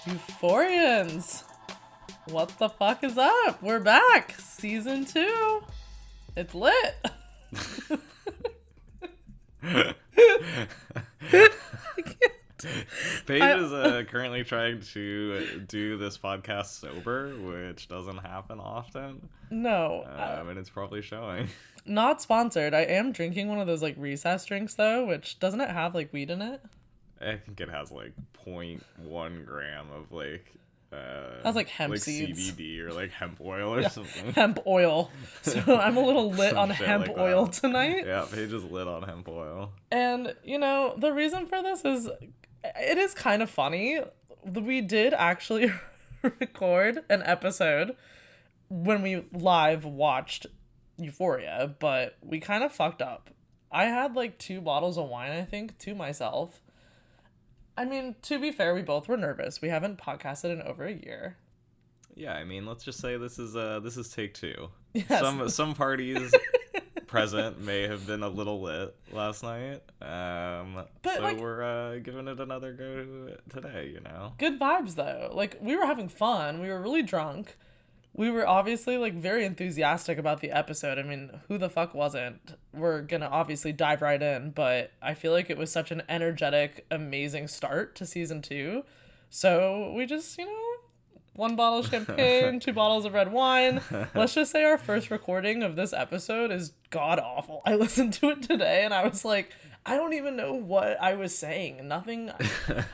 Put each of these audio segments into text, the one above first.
Euphorians! What the fuck is up? We're back! Season 2! It's lit! Paige is currently trying to do this podcast sober, which doesn't happen often. No. And it's probably showing. Not sponsored. I am drinking one of those like recess drinks though, which doesn't it have like weed in it? I think it has like 0.1 gram of like has like hemp like seeds. CBD or like hemp oil or something. Hemp oil. So I'm a little lit Some on shit hemp like oil that. tonight. Yeah, Paige is lit on hemp oil. And, you know, the reason for this is, it is kind of funny. We did actually record an episode when we live watched Euphoria, but we kind of fucked up. I had like 2 bottles of wine, I think, to myself. I mean, to be fair, we both were nervous. We haven't podcasted in over a year. Yeah, I mean, let's just say this is take 2. Yes. Some parties present may have been a little lit last night. But so like, we're giving it another go today, you know. Good vibes though. Like, we were having fun. We were really drunk. We were obviously like very enthusiastic about the episode. I mean, who the fuck wasn't? We're gonna obviously dive right in, but I feel like it was such an energetic, amazing start to season 2. So we just, you know, 1 bottle of champagne, 2 bottles of red wine. Let's just say our first recording of this episode is god awful. I listened to it today and I was like, I don't even know what I was saying. Nothing.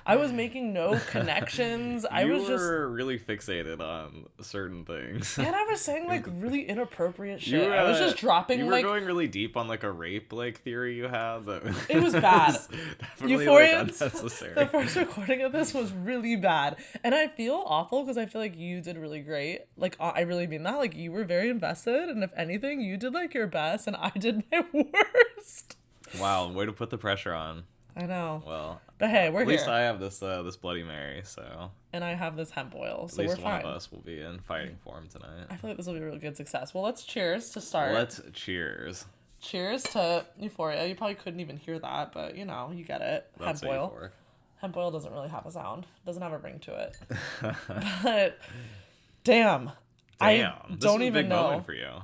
I was making no connections. You were really fixated on certain things. And I was saying like really inappropriate shit. I was just dropping you were like going really deep on like a rape like theory you had. It was bad. Definitely Euphorians, like unnecessary. The first recording of this was really bad. And I feel awful because I feel like you did really great. Like, I really mean that. Like, you were very invested. And if anything, you did like your best and I did my worst. Wow, way to put the pressure on. I know. Well, but hey, we're at here. least I have this Bloody Mary, so. And I have this hemp oil, so at least we're fine. one of us will be in fighting form tonight. I feel like this will be a really good success. Well, let's cheers to start. Let's cheers. Cheers to Euphoria. You probably couldn't even hear that, but you know, you get it. That's hemp oil. Euphoric. Hemp oil doesn't really have a sound. Doesn't have a ring to it. But damn. I don't even know. Moment for you.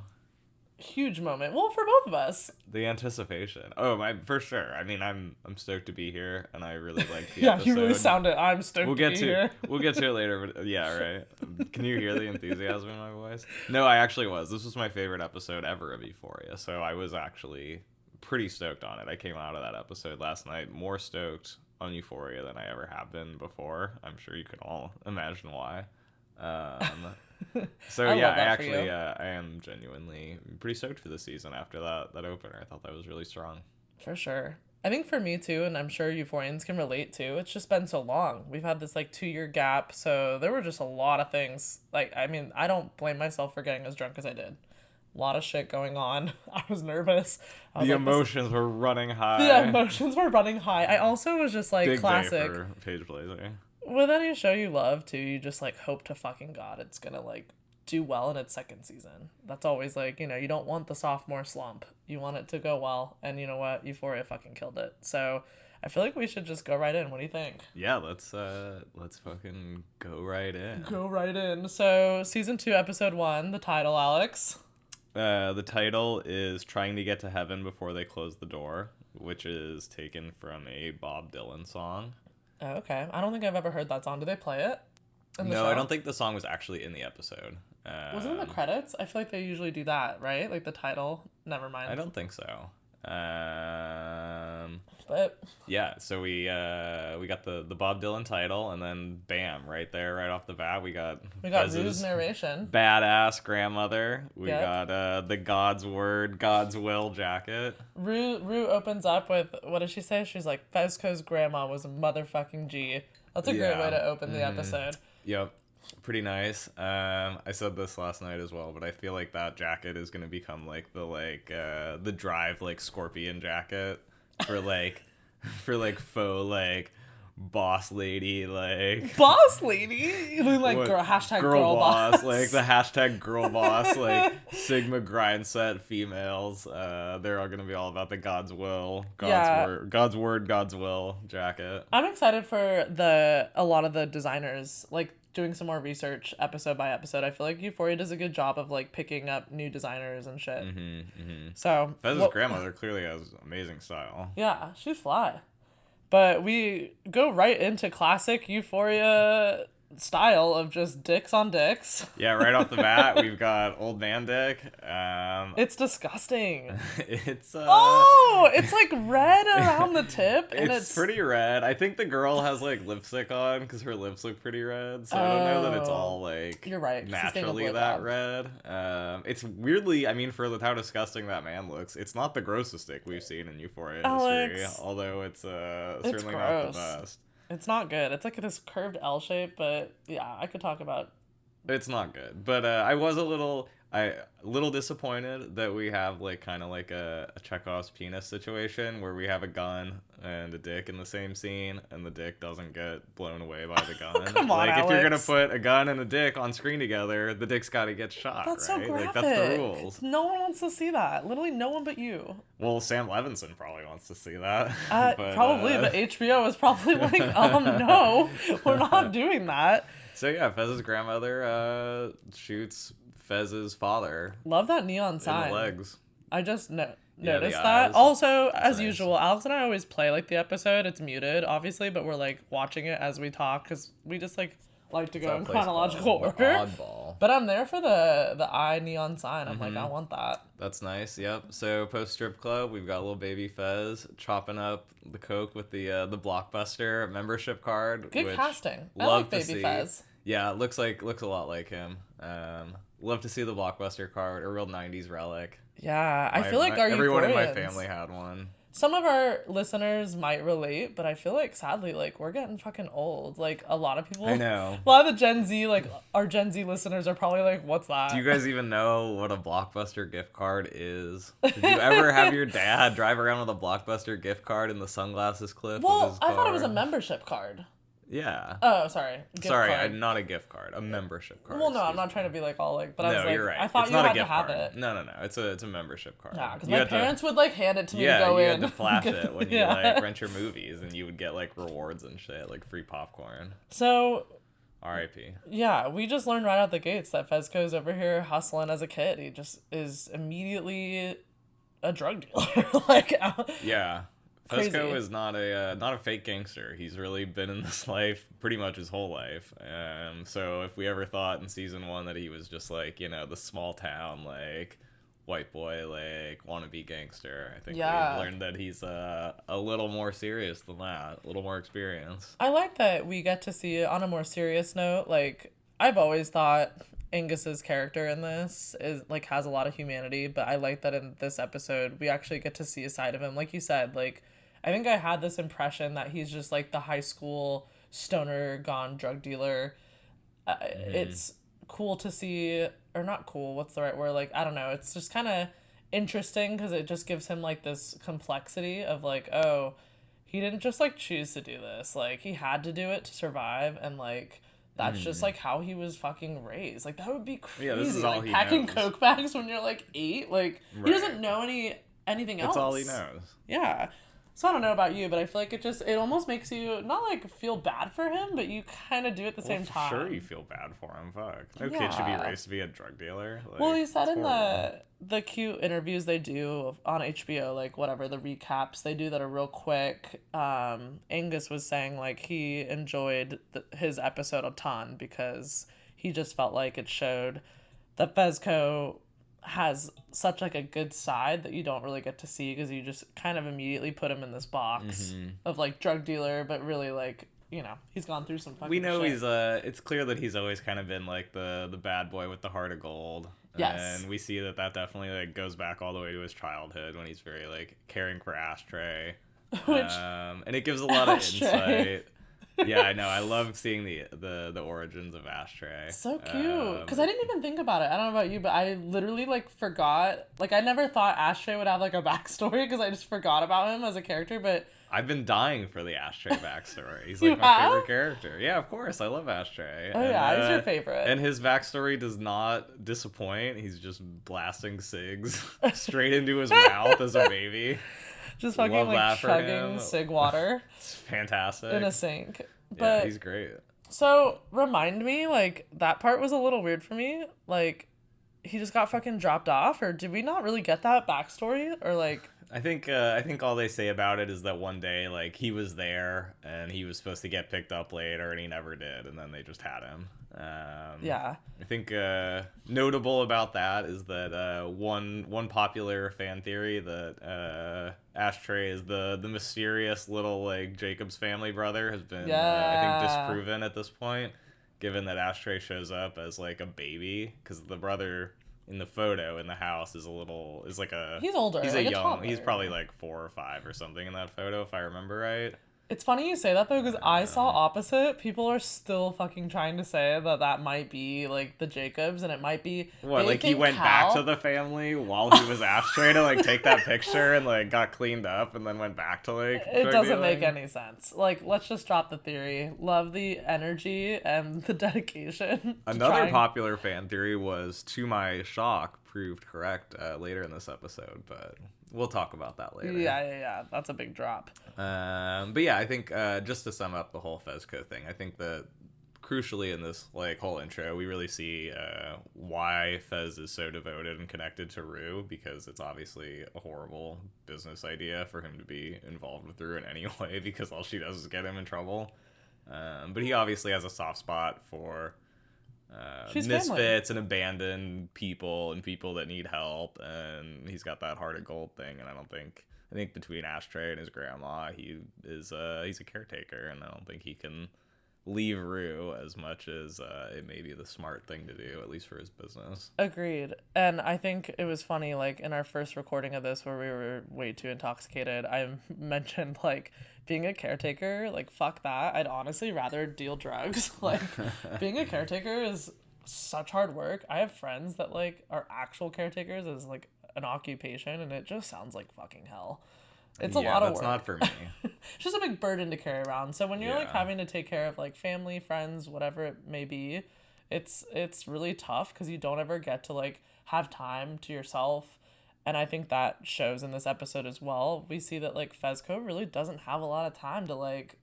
Huge moment. Well, for both of us. The anticipation. Oh, for sure. I mean, I'm stoked to be here, and I really like the yeah, episode. you really sounded. I'm stoked to be here. We'll get to it later. But yeah, right. Can you hear the enthusiasm in my voice? No, I actually was. This was my favorite episode ever of Euphoria, so I was actually pretty stoked on it. I came out of that episode last night more stoked on Euphoria than I ever have been before. I'm sure you can all imagine why. So yeah, I am genuinely pretty stoked for the season after that opener. I thought that was really strong. For sure. I think for me too, and I'm sure Euphorians can relate too, it's just been so long. We've had this like 2-year gap, so there were just a lot of things. Like, I mean, I don't blame myself for getting as drunk as I did. A lot of shit going on. I was nervous. The emotions were running high. The emotions were running high. I also was just like, big classic. Day for Paige Blazer. With any show you love too, you just like hope to fucking God it's gonna like do well in its second season. That's always like, you know, you don't want the sophomore slump. You want it to go well, and you know what? Euphoria fucking killed it. So I feel like we should just go right in. What do you think? Yeah, let's fucking go right in. Go right in. So season 2, episode 1, the title, Alex. The title is Trying to Get to Heaven Before They Close the Door, which is taken from a Bob Dylan song. Oh, okay. I don't think I've ever heard that song. Do they play it? No, I don't think the song was actually in the episode. Was it in the credits? I feel like they usually do that, right? Like the title. Never mind. I don't think so. But yeah, so we got the Bob Dylan title, and then bam, right there, right off the bat, we got Rue's narration. Badass grandmother. We got the God's Word, God's Will jacket. Rue opens up with, what does she say? She's like, Fezco's grandma was a motherfucking G. That's a great way to open the episode. Yep. Pretty nice. I said this last night as well, but I feel like that jacket is gonna become like the Drive like Scorpion jacket for like faux like boss lady, like Boss lady? You mean like what- hashtag girl boss. like the hashtag girl boss, like Sigma grind set females. They're all gonna be all about the God's will, God's word, God's will jacket. I'm excited for a lot of the designers, like doing some more research episode by episode. I feel like Euphoria does a good job of like picking up new designers and shit. So Fez's grandmother clearly has amazing style. Yeah, she's fly. But we go right into classic Euphoria style of just dicks on dicks. Yeah, right off the bat, we've got old man dick. It's disgusting. It's it's like red around the tip, and it's pretty red. I think the girl has like lipstick on because her lips look pretty red. So I don't know that it's all like you're right, naturally that red. It's weirdly, I mean, for how disgusting that man looks, it's not the grossest dick we've seen in Euphoria history. Although it's certainly not the best. It's not good. It's like this curved L shape, but yeah, I could talk about. It's not good, but I was a little disappointed that we have like kind of like a Chekhov's penis situation where we have a gun and a dick in the same scene, and the dick doesn't get blown away by the gun. Come on, like Alex. if you're gonna put a gun and a dick on screen together, the dick's got to get shot. That's right? so graphic. Like that's the rules. No one wants to see that. Literally, no one but you. Well, Sam Levinson probably wants to see that. Probably, but HBO is probably like, no, we're not doing that. So yeah, Fez's grandmother shoots Fez's father. Love that neon sign. In the legs. I just noticed the that. eyes. Also, That's as nice. usual, Alex and I always play like the episode. It's muted, obviously, but we're like watching it as we talk because we just like to go in chronological order. Oddball. But I'm there for the eye neon sign. I'm like, I want that. That's nice. Yep. So post strip club, we've got little baby Fez chopping up the coke with the Blockbuster membership card. Good which casting. I love like to baby see. Fez. Yeah, it looks a lot like him. Love to see the Blockbuster card, a real '90s relic. Yeah, I feel like our everyone in my Euphorians- family had one. Some of our listeners might relate, but I feel like sadly, like we're getting fucking old. Like a lot of people. I know. A lot of the Gen Z, like our Gen Z listeners, are probably like, "What's that?" Do you guys even know what a Blockbuster gift card is? Did you ever have your dad drive around with a Blockbuster gift card in the sunglasses clip? Well, of his I thought it was a car? membership card. Yeah. Oh, sorry. Gift card. Not a gift card, a membership card. Well, no, I'm excuse not me. trying to be like all like, but I No, was like, you're right. I thought It's you not a had to gift have card. it. No, it's a membership card. Yeah, because You my had to- parents would like hand it to me to Yeah, go you in. had to flash it when you Yeah. like rent your movies, and you would get like rewards and shit, like free popcorn. So R.I.P. yeah, we just learned right out the gates that Fezco's over here hustling as a kid. He just is immediately a drug dealer. Like, Yeah. Crazy. Fezco is not a fake gangster. He's really been in this life pretty much his whole life. So if we ever thought in season 1 that he was just like, you know, the small town like white boy like wannabe gangster, I think we've learned that he's a little more serious than that, a little more experienced. I like that we get to see it on a more serious note. Like, I've always thought Angus's character in this is like has a lot of humanity, but I like that in this episode we actually get to see a side of him. Like you said, like I think I had this impression that he's just like the high school stoner gone drug dealer. It's cool to see, or not cool, what's the right word? Like, I don't know. It's just kind of interesting because it just gives him like this complexity of like, oh, he didn't just like choose to do this. Like, he had to do it to survive, and like that's just like how he was fucking raised. Like, that would be crazy. Yeah, this is all like he packing knows. Coke bags when you're like 8. Like, he Right. doesn't know anything else. That's all he knows. Yeah. So I don't know about you, but I feel like it almost makes you not like feel bad for him, but you kind of do at the same time. Sure, you feel bad for him. Fuck. No kid should be raised to be a drug dealer. Like, Well, he said it's in horrible. the cute interviews they do on HBO, like whatever, the recaps they do that are real quick. Angus was saying like he enjoyed his episode a ton because he just felt like it showed that Fezco has such like a good side that you don't really get to see because you just kind of immediately put him in this box of like drug dealer, but really like, you know, he's gone through some fucking We know shit. he's it's clear that he's always kind of been like the bad boy with the heart of gold. Yes. And we see that definitely like goes back all the way to his childhood when he's very like caring for Ashtray. Which And it gives a lot Ashtray. of insight. Yeah, I know. I love seeing the origins of Ashtray. so cute because I didn't even think about it. I don't know about you, but I literally like forgot. Like, I never thought Ashtray would have like a backstory because I just forgot about him as a character. But I've been dying for the Ashtray backstory. He's You like my have? favorite character. Yeah, of course. I love Ashtray. Oh, yeah, he's your favorite. And his backstory does not disappoint. He's just blasting cigs straight into his mouth as a baby. Just fucking Love like that for chugging him. cig water It's fantastic. in a sink. Yeah, But he's great. so remind me, like, that part was a little weird for me. Like, he just got fucking dropped off, or did we not really get that backstory? Or like, I think all they say about it is that one day, like, he was there and he was supposed to get picked up later and he never did, and then they just had him. yeah. I think notable about that is that one popular fan theory that Ashtray is the mysterious little like Jacob's family brother has been I think disproven at this point, given that Ashtray shows up as like a baby, because the brother in the photo in the house is like a He's older. He's like a young. toddler. He's probably like 4 or 5 or something in that photo, if I remember right. It's funny you say that though, because I saw opposite. People are still fucking trying to say that might be like the Jacobs, and it might be. What, they like he think went Cal- back to the family while he was Ashtray to like take that picture and like got cleaned up and then went back to like. It drug doesn't make dealing? any sense. Like, let's just drop the theory. Love the energy and the dedication. to Another trying- popular fan theory was, to my shock, proved correct later in this episode, but we'll talk about that later. Yeah. That's a big drop. But yeah, I think just to sum up the whole Fezco thing, I think that crucially in this like whole intro, we really see why Fez is so devoted and connected to Rue, because it's obviously a horrible business idea for him to be involved with Rue in any way, because all she does is get him in trouble. But he obviously has a soft spot for She's misfits and abandoned people and people that need help, and he's got that heart of gold thing. And I think between Ashtray and his grandma, he's a caretaker, and I don't think he can leave Rue as much as it may be the smart thing to do, at least for his business. Agreed. And I think it was funny, like, in our first recording of this where we were way too intoxicated, I mentioned, like, being a caretaker, like, fuck that. I'd honestly rather deal drugs. Like, being a caretaker is such hard work. I have friends that, like, are actual caretakers as, like, an occupation, and it just sounds like fucking hell. It's a lot of work. That's not for me. It's just a big burden to carry around. So when you're like Yeah. having to take care of like family, friends, whatever it may be, it's really tough because you don't ever get to like have time to yourself. And I think that shows in this episode as well. We see that like Fezco really doesn't have a lot of time to like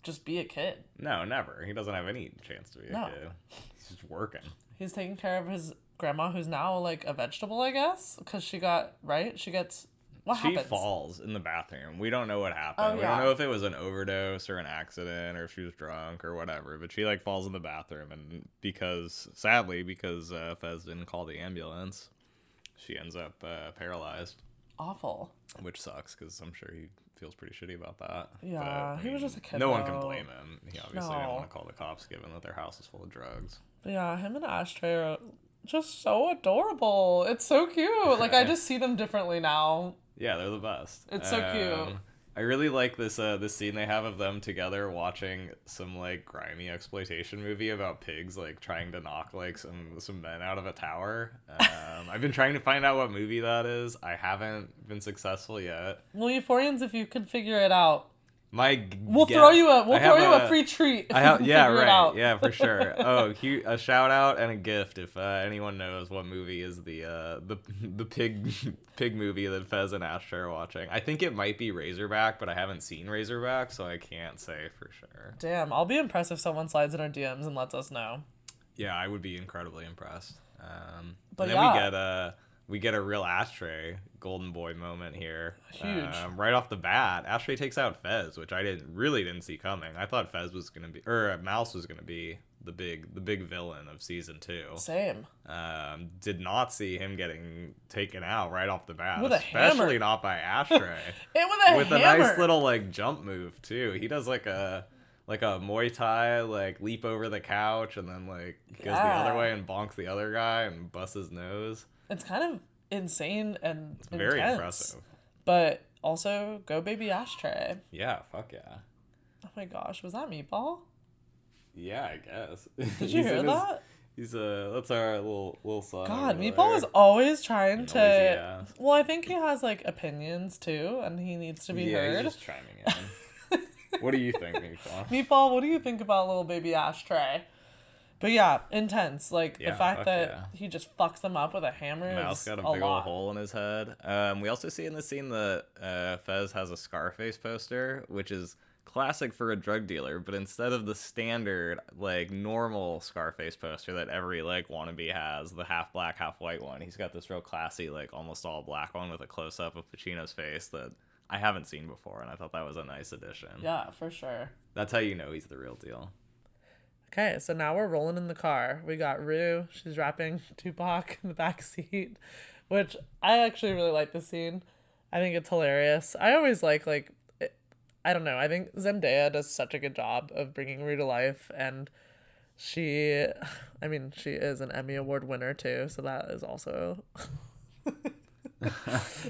just be a kid. No, never. He doesn't have any chance to be a kid. He's just working. He's taking care of his grandma, who's now like a vegetable, I guess, because she gets. What She happens? falls in the bathroom. We don't know what happened. Oh, We yeah. don't know if it was an overdose or an accident or if she was drunk or whatever. But she like falls in the bathroom, and sadly, because Fez didn't call the ambulance, she ends up paralyzed, Awful. which sucks because I'm sure he feels pretty shitty about that. Yeah, But, he was just a kid, No one can though. blame him. He obviously didn't No. want to call the cops, given that their house is full of drugs. But yeah, him and Ashtray are just so adorable. It's so cute. Like I just see them differently now. Yeah, they're the best. It's so cute. I really like this scene they have of them together watching some like grimy exploitation movie about pigs like trying to knock like some men out of a tower. I've been trying to find out what movie that is. I haven't been successful yet. Well, Euphorians, if you could figure it out, we'll guess- throw you I have a free treat. If I you have, can yeah, figure right. it out. Yeah, for sure. Oh, a shout out and a gift if anyone knows what movie is the pig movie that Fez and Ashtray are watching. I think it might be Razorback, but I haven't seen Razorback, so I can't say for sure. Damn, I'll be impressed if someone slides in our DMs and lets us know. Yeah, I would be incredibly impressed. But and then yeah. we get a real Ashtray golden boy moment here. Huge. Right off the bat, Ashtray takes out Fez, which I really didn't see coming. I thought Fez was gonna be, or Mouse was gonna be the big villain of season 2. Same. Did not see him getting taken out right off the bat, With a especially hammer. not by Ashtray. And with a a hammer. nice little like jump move too. He does like a Muay Thai like leap over the couch and then like goes the other way and bonks the other guy and busts his nose. It's kind of insane and It's very intense. impressive. But also, go baby Ashtray. Yeah, fuck yeah. Oh my gosh, was that Meatball? Yeah, I guess. Did you hear that? He's that's our little son. God, over Meatball there. is always trying Noisy to. ass. Well, I think he has like opinions too, and he needs to be heard. He's just chiming in. What do you think, Meatball? Meatball, what do you think about little baby Ashtray? But yeah, intense. Like the fact that he just fucks them up with a hammer. Mouse got a big old hole in his head. We also see in the scene that Fez has a Scarface poster, which is classic for a drug dealer, but instead of the standard like normal Scarface poster that every like wannabe has, the half black half white one, he's got this real classy like almost all black one with a close-up of Pacino's face that I haven't seen before, and I thought that was a nice addition. Yeah, for sure. That's how you know he's the real deal. Okay, so now we're rolling in the car. We got Rue. She's rapping Tupac in the back seat, which I actually really like the scene. I think it's hilarious. I always like I don't know. I think Zendaya does such a good job of bringing Rue to life, and she is an Emmy Award winner too, so that is also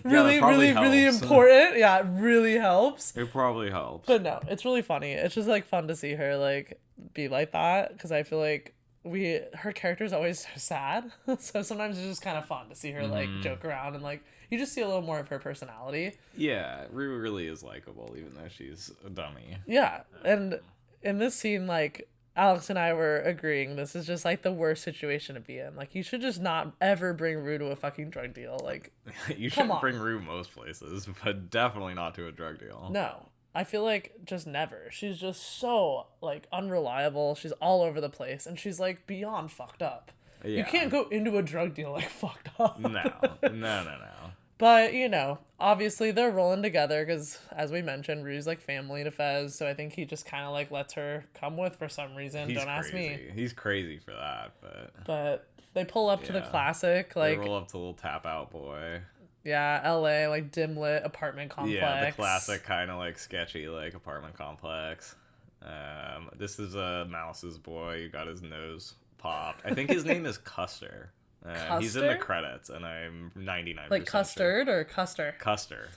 really important. Yeah, it really helps. It probably helps. But no, it's really funny. It's just like fun to see her like be like that, because I feel like her character is always so sad. So sometimes it's just kind of fun to see her like joke around, and like you just see a little more of her personality. Yeah, Rue really is likable, even though she's a dummy. Yeah, and in this scene, like Alex and I were agreeing, this is just like the worst situation to be in. Like you should just not ever bring Rue to a fucking drug deal. Like you shouldn't bring Rue most places, but definitely not to a drug deal. No. I feel like just never. She's just so like unreliable. She's all over the place, and she's like beyond fucked up. Yeah. You can't go into a drug deal like fucked up. No. But, you know, obviously they're rolling together because, as we mentioned, Rue's like family to Fez, so I think he just kind of like lets her come with for some reason. Don't ask me. He's crazy for that, but they pull up to the classic, like they roll up to Little Tap Out Boy. Yeah, LA, like dim lit apartment complex. Yeah, the classic kind of like sketchy like apartment complex. This is Mouse's boy. You got his nose popped. I think his name is Custer. He's in the credits, and I'm 99% like Custard sure. Or Custer? Custer.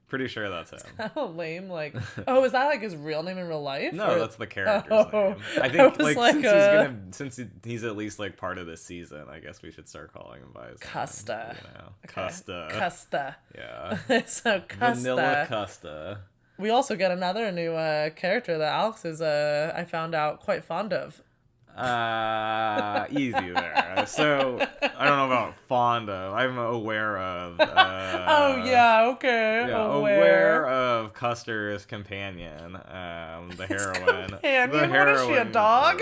Pretty sure that's him. Kind of lame. Like, oh, is that like his real name in real life? No, that's the character's name. I think since he's at least like part of this season, I guess we should start calling him by his Custa. name. You know? Okay. Custa. Custa. Yeah. So Custa. Vanilla Custa. We also get another new character that Alex is I found out quite fond of. Easy there. So I don't know about fond of. I'm aware of. Oh yeah, okay. Yeah, aware of Custer's companion, the heroine. Companion? What is she, a dog?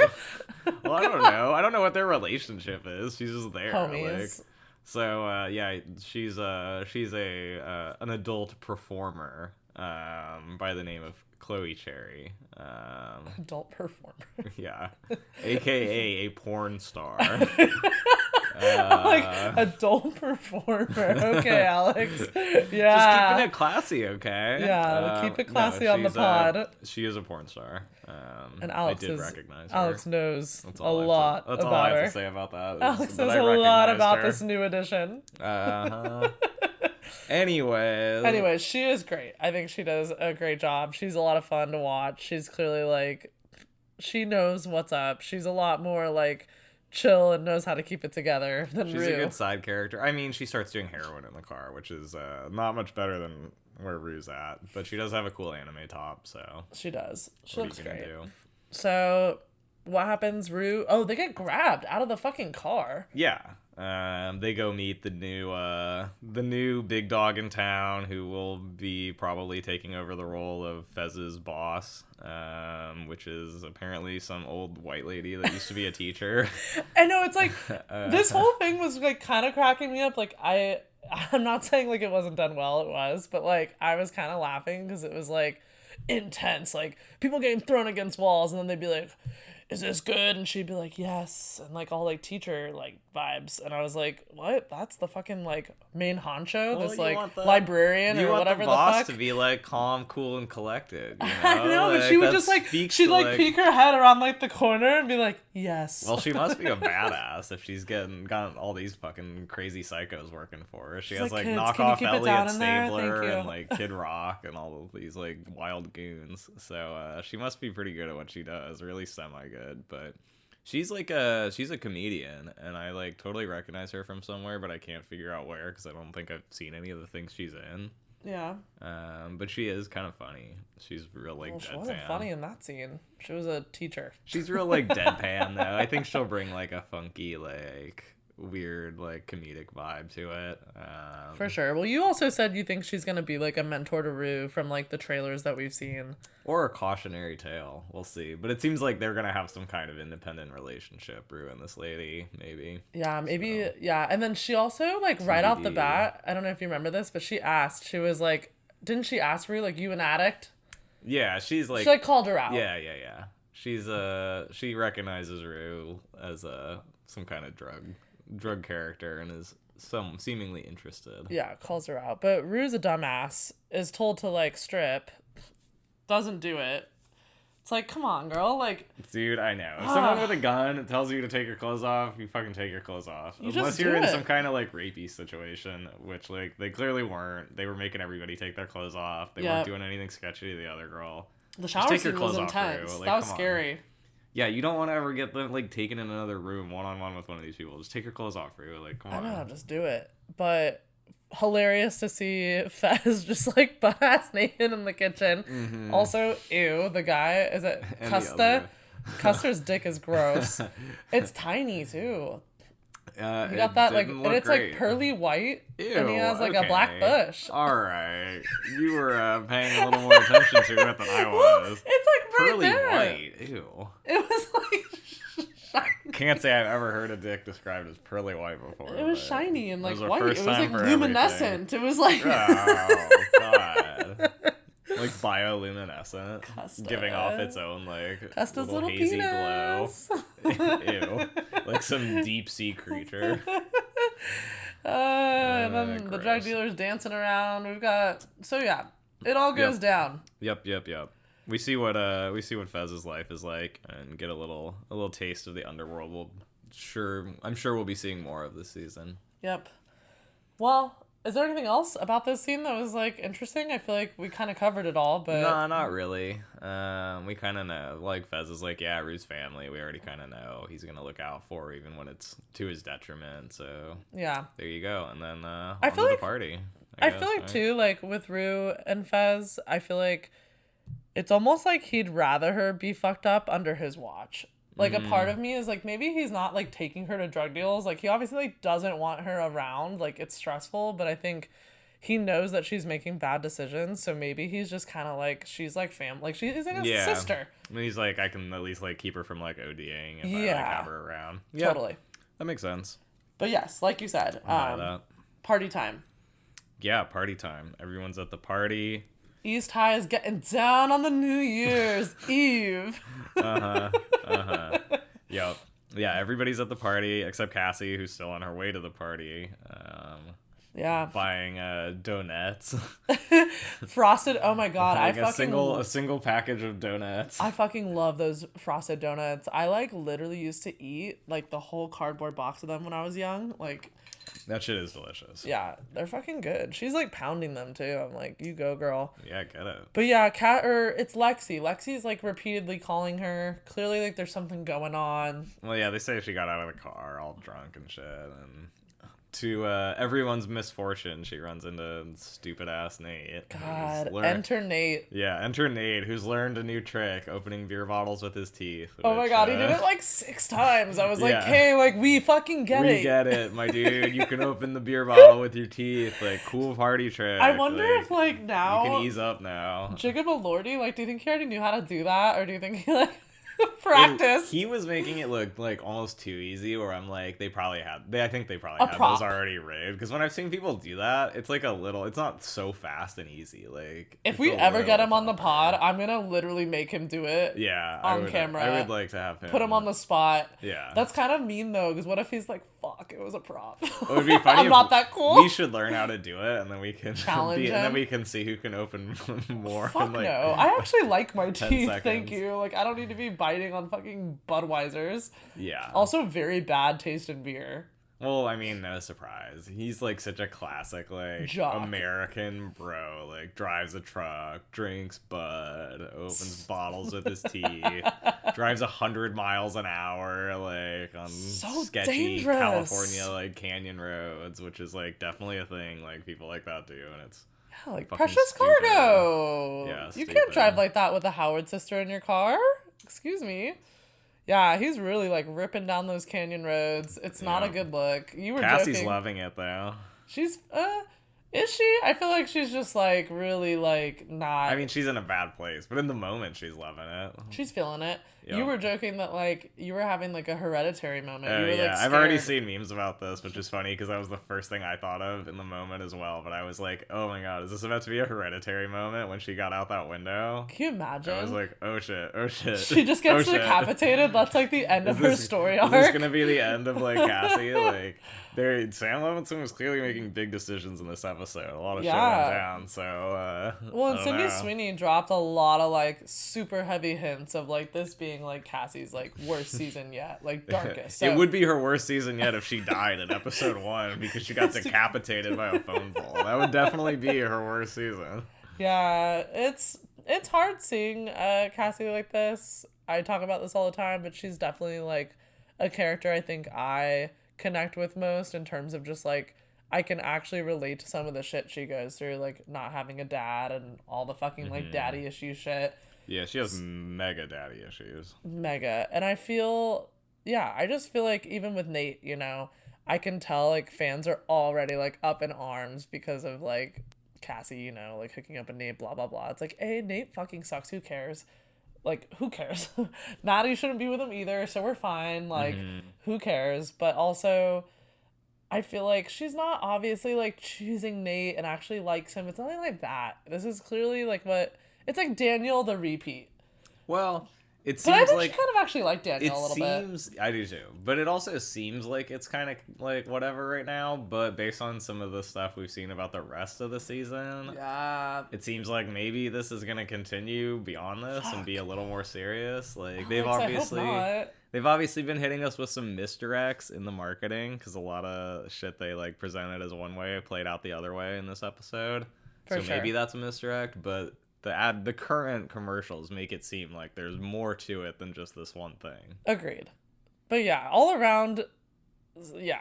Well, I don't know. I don't know what their relationship is. She's just there. Homies. Like, so yeah, she's an adult performer by the name of Chloe Cherry. Adult performer. Yeah. AKA a porn star. Like adult performer. Okay, Alex. Yeah. Just keeping it classy, okay? Yeah, keep it classy on the pod. She is a porn star. And Alex I did recognize her. Alex knows a lot about her. That's all I have to say about that. Alex knows a lot about this new edition. Anyways, she is great. I think she does a great job. She's a lot of fun to watch. She's clearly like, she knows what's up. She's a lot more like chill and knows how to keep it together than Rue. She's a good side character. I mean, she starts doing heroin in the car, which is not much better than where Rue's at. But she does have a cool anime top, so. She does. She looks great. Do? So, what happens, Rue? Oh, they get grabbed out of the fucking car. Yeah. They go meet the new big dog in town, who will be probably taking over the role of Fez's boss, which is apparently some old white lady that used to be a teacher. I know, it's like this whole thing was like kind of cracking me up. Like I'm not saying like it wasn't done well, it was, but like I was kind of laughing because it was like intense, like people getting thrown against walls, and then they'd be like, is this good? And she'd be like, yes, and like all like teacher like vibes, and I was like, what? That's the fucking like main honcho, this like librarian or whatever the fuck. You want the boss to be like calm, cool, and collected. You know? I know, but she would just like she'd like peek her head around like the corner and be like, yes. Well, she must be a badass if she's got all these fucking crazy psychos working for her. She has like knockoff Elliot Stabler and like Kid Rock and all of these like wild goons. So she must be pretty good at what she does. Really semi good, but She's a comedian, and I like totally recognize her from somewhere, but I can't figure out where because I don't think I've seen any of the things she's in. Yeah. But she is kind of funny. She's real like Well, she deadpan. wasn't funny in that scene. She was a teacher. She's real like deadpan though. I think she'll bring like a funky like weird like comedic vibe to it. For sure. Well, you also said you think she's gonna be like a mentor to Rue from like the trailers that we've seen. Or a cautionary tale. We'll see. But it seems like they're gonna have some kind of independent relationship, Rue and this lady, maybe. Yeah, maybe. So. Yeah, and then she also like right off the bat. I don't know if you remember this, but she asked. She was like, didn't she ask Rue like, you an addict? Yeah, she's like. She like called her out. Yeah. She's she recognizes Rue as some kind of drug character and is seemingly interested. Yeah, calls her out. But Rue's a dumbass, is told to like strip, doesn't do it. It's like, come on, girl. Like, dude, I know. If someone with a gun tells you to take your clothes off, you fucking take your clothes off. Unless you're in some kind of like rapey situation, which like they clearly weren't. They were making everybody take their clothes off. They weren't doing anything sketchy to the other girl. The shower scene was intense. Like, that was scary. Yeah, you don't want to ever get them like taken in another room one-on-one with one of these people. Just take your clothes off, Rue. Like, come on. I know, just do it. But hilarious to see Fez just like butt-ass naked in the kitchen. Mm-hmm. Also, ew, the guy, is it Custa? Custer's dick is gross. It's tiny too. He got that like, and it's great. Like pearly white. Ew, and he has like a black bush. All right, you were paying a little more attention to it than I was. It's like right pearly there. White. Ew. It was like shiny. Can't say I've ever heard a dick described as pearly white before. It was shiny and like white. It was like luminescent. Everything. It was like. Oh God. Like bioluminescent, Custa. Giving off its own like Custa's little hazy penis. Glow. Ew, like some deep sea creature. And then gross. The drug dealer's dancing around. We've got it all goes down. Yep. We see what Fez's life is like, and get a little taste of the underworld. I'm sure we'll be seeing more of this season. Yep. Well. Is there anything else about this scene that was, like, interesting? I feel like we kind of covered it all, but... No, not really. We kind of know. Like, Fez is like, yeah, Rue's family. We already kind of know he's going to look out for, even when it's to his detriment. So, yeah. There you go. And then, I feel like, the party. I feel like, too, like, with Rue and Fez, I feel like it's almost like he'd rather her be fucked up under his watch. Like, a part of me is, like, maybe he's not, like, taking her to drug deals. Like, he obviously, like, doesn't want her around. Like, it's stressful. But I think he knows that she's making bad decisions. So maybe he's just kind of, like, she's, like, like, she's like a sister. And he's like, I can at least, like, keep her from, like, ODing if I, like, have her around. Yeah, totally. That makes sense. But, yes, like you said, party time. Yeah, party time. Everyone's at the party. East High is getting down on the New Year's Eve. Yep. Yeah, everybody's at the party except Cassie, who's still on her way to the party. Buying donuts. Frosted. Oh my God, a single package of donuts. I fucking love those frosted donuts. I like literally used to eat like the whole cardboard box of them when I was young. Like. That shit is delicious. Yeah, they're fucking good. She's like pounding them too. I'm like, you go, girl. Yeah, get it. But yeah, it's Lexi. Lexi's like repeatedly calling her. Clearly, like there's something going on. Well, yeah, they say she got out of the car all drunk and shit, and to everyone's misfortune, she runs into stupid ass Nate. God, enter Nate. Yeah, enter Nate, who's learned a new trick, opening beer bottles with his teeth. Oh my God, he did it like 6 times. I was like, hey, like we fucking get it. We get it, my dude. You can open the beer bottle with your teeth. Like, cool party trick. I wonder if like now you can ease up now. Jigabalordy, like, do you think he already knew how to do that, or do you think he like practice? He was making it look like almost too easy, where I'm like, I think they probably had those already rigged, because when I've seen people do that, it's like it's not so fast and easy. Like, if we ever get him on the pod, I'm gonna literally make him do it on camera. I would like to have him put him on the spot. Yeah, that's kind of mean though, because what if he's like, fuck, it was a prop. It would be funny. I'm not that cool. We should learn how to do it, and then we can challenge him. And then we can see who can open more. Fuck like, no, I actually like my teeth. Seconds. Thank you. Like, I don't need to be biting on fucking Budweisers. Yeah. Also, very bad taste in beer. Well, I mean, no surprise. He's like such a classic, like Jock. American bro. Like drives a truck, drinks bud, opens bottles with his teeth, drives 100 miles an hour, like on So sketchy dangerous. California like canyon roads, which is like definitely a thing. Like people like that do, and it's Yeah, like fucking precious stupid. cargo. Yeah, You can't stupid. drive like that with a Howard sister in your car. Excuse me. Yeah, he's really like ripping down those canyon roads. It's not a Yeah. good look. You were Cassie's joking. loving it though. She's is she? I feel like she's just like really like not. I mean, she's in a bad place, but in the moment, she's loving it. She's feeling it. Yeah. You were joking that like you were having like a Hereditary moment. Oh You were, yeah, like, I've already scared. seen memes about this, which is funny because that was the first thing I thought of in the moment as well. But I was like, "Oh my god, is this about to be a Hereditary moment?" When she got out that window, Can you imagine? I was like, "Oh shit, oh shit." She just gets oh, shit. decapitated. That's like the end of her story arc. Is this gonna be the end of like Cassie? Like, Sam Levinson was clearly making big decisions in this episode. A lot of shit went down. So, Well, and I don't Sydney know. Sweeney dropped a lot of like super heavy hints of like this being like Cassie's like worst season yet, like darkest. So, It would be her worst season yet if she died in episode 1 because she got decapitated by a phone pole. That would definitely be her worst season. yeah, it's hard seeing Cassie like this. I talk about this all the time, but she's definitely like a character I think I connect with most in terms of just like I can actually relate to some of the shit she goes through, like not having a dad and all the fucking like daddy issue shit. Yeah, she has mega daddy issues. Mega. And I feel, yeah, I just feel like even with Nate, you know, I can tell like fans are already like up in arms because of like Cassie, you know, like hooking up with Nate, blah, blah, blah. It's like, hey, Nate fucking sucks. Who cares? Like, who cares? Maddie shouldn't be with him either, so we're fine. Like, who cares? But also, I feel like she's not obviously like choosing Nate and actually likes him. It's nothing like that. This is clearly like what it's like Daniel the repeat. Well, it But I seems think like she kind of actually liked Daniel a little bit. I do too, but it also seems like it's kind of like whatever right now. But based on some of the stuff we've seen about the rest of the season, Yeah. it seems like maybe this is gonna continue beyond this and be a little more serious. Like Alex, I hope not. they've obviously been hitting us with some misdirects in the marketing because a lot of shit they like presented as one way played out the other way in this episode. For So sure. maybe that's a misdirect, but the current commercials make it seem like there's more to it than just this one thing. Agreed. But yeah, all around, yeah,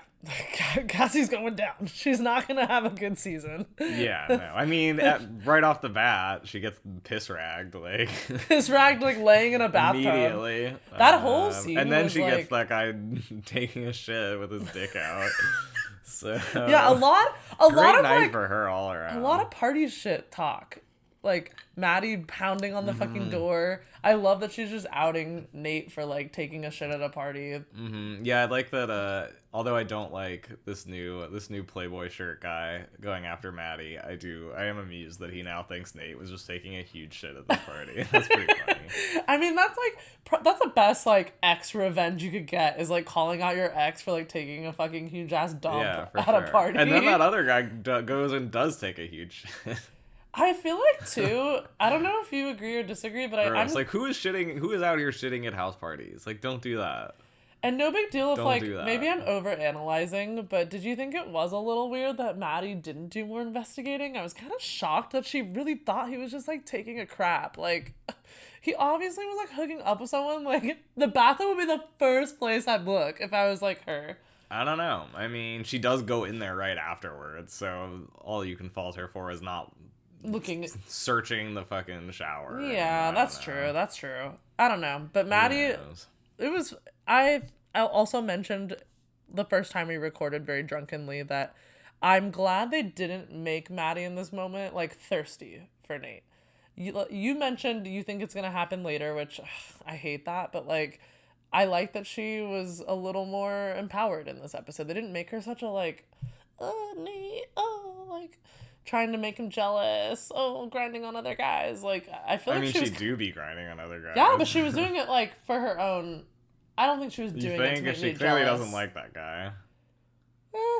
Cassie's going down. She's not gonna have a good season. Yeah, no. I mean, right off the bat, she gets piss ragged, like It's ragged like laying in a bathtub. immediately. That whole scene and then was, she gets like- that guy taking a shit with his dick out. So Yeah, a lot great of night like for her all around. a lot of party shit talk. Like Maddie pounding on the Mm-hmm. fucking door. I love that she's just outing Nate for like taking a shit at a party. Yeah, I like that. Although I don't like this new Playboy shirt guy going after Maddie, I am amused that he now thinks Nate was just taking a huge shit at the party. That's pretty funny. I mean, that's like that's the best like ex revenge you could get is like calling out your ex for like taking a fucking huge ass dump Yeah, for at sure. a party. And then that other guy goes and does take a huge shit. I feel like too. I don't know if you agree or disagree, but I'm It's like who is out here shitting at house parties? Like, don't do that. and no big deal if Don't like do that. maybe I'm over analyzing, but did you think it was a little weird that Maddie didn't do more investigating? I was kind of shocked that she really thought he was just like taking a crap. Like he obviously was like hooking up with someone. Like the bathroom would be the first place I'd look if I was like her. I don't know. I mean, she does go in there right afterwards, so all you can fault her for is not Looking searching the fucking shower. Yeah, that's true. That's true. I don't know. But Who Maddie, knows? it was, I also mentioned the first time we recorded very drunkenly that I'm glad they didn't make Maddie in this moment like thirsty for Nate. You mentioned you think it's going to happen later, which I hate that. But like, I like that she was a little more empowered in this episode. They didn't make her such a like, oh, Nate, oh, like trying to make him jealous, oh, grinding on other guys. Like, I feel like I mean, she was... do be grinding on other guys. Yeah, but she was doing it, like, for her own... I don't think she was doing it to make she me clearly jealous. doesn't like that guy.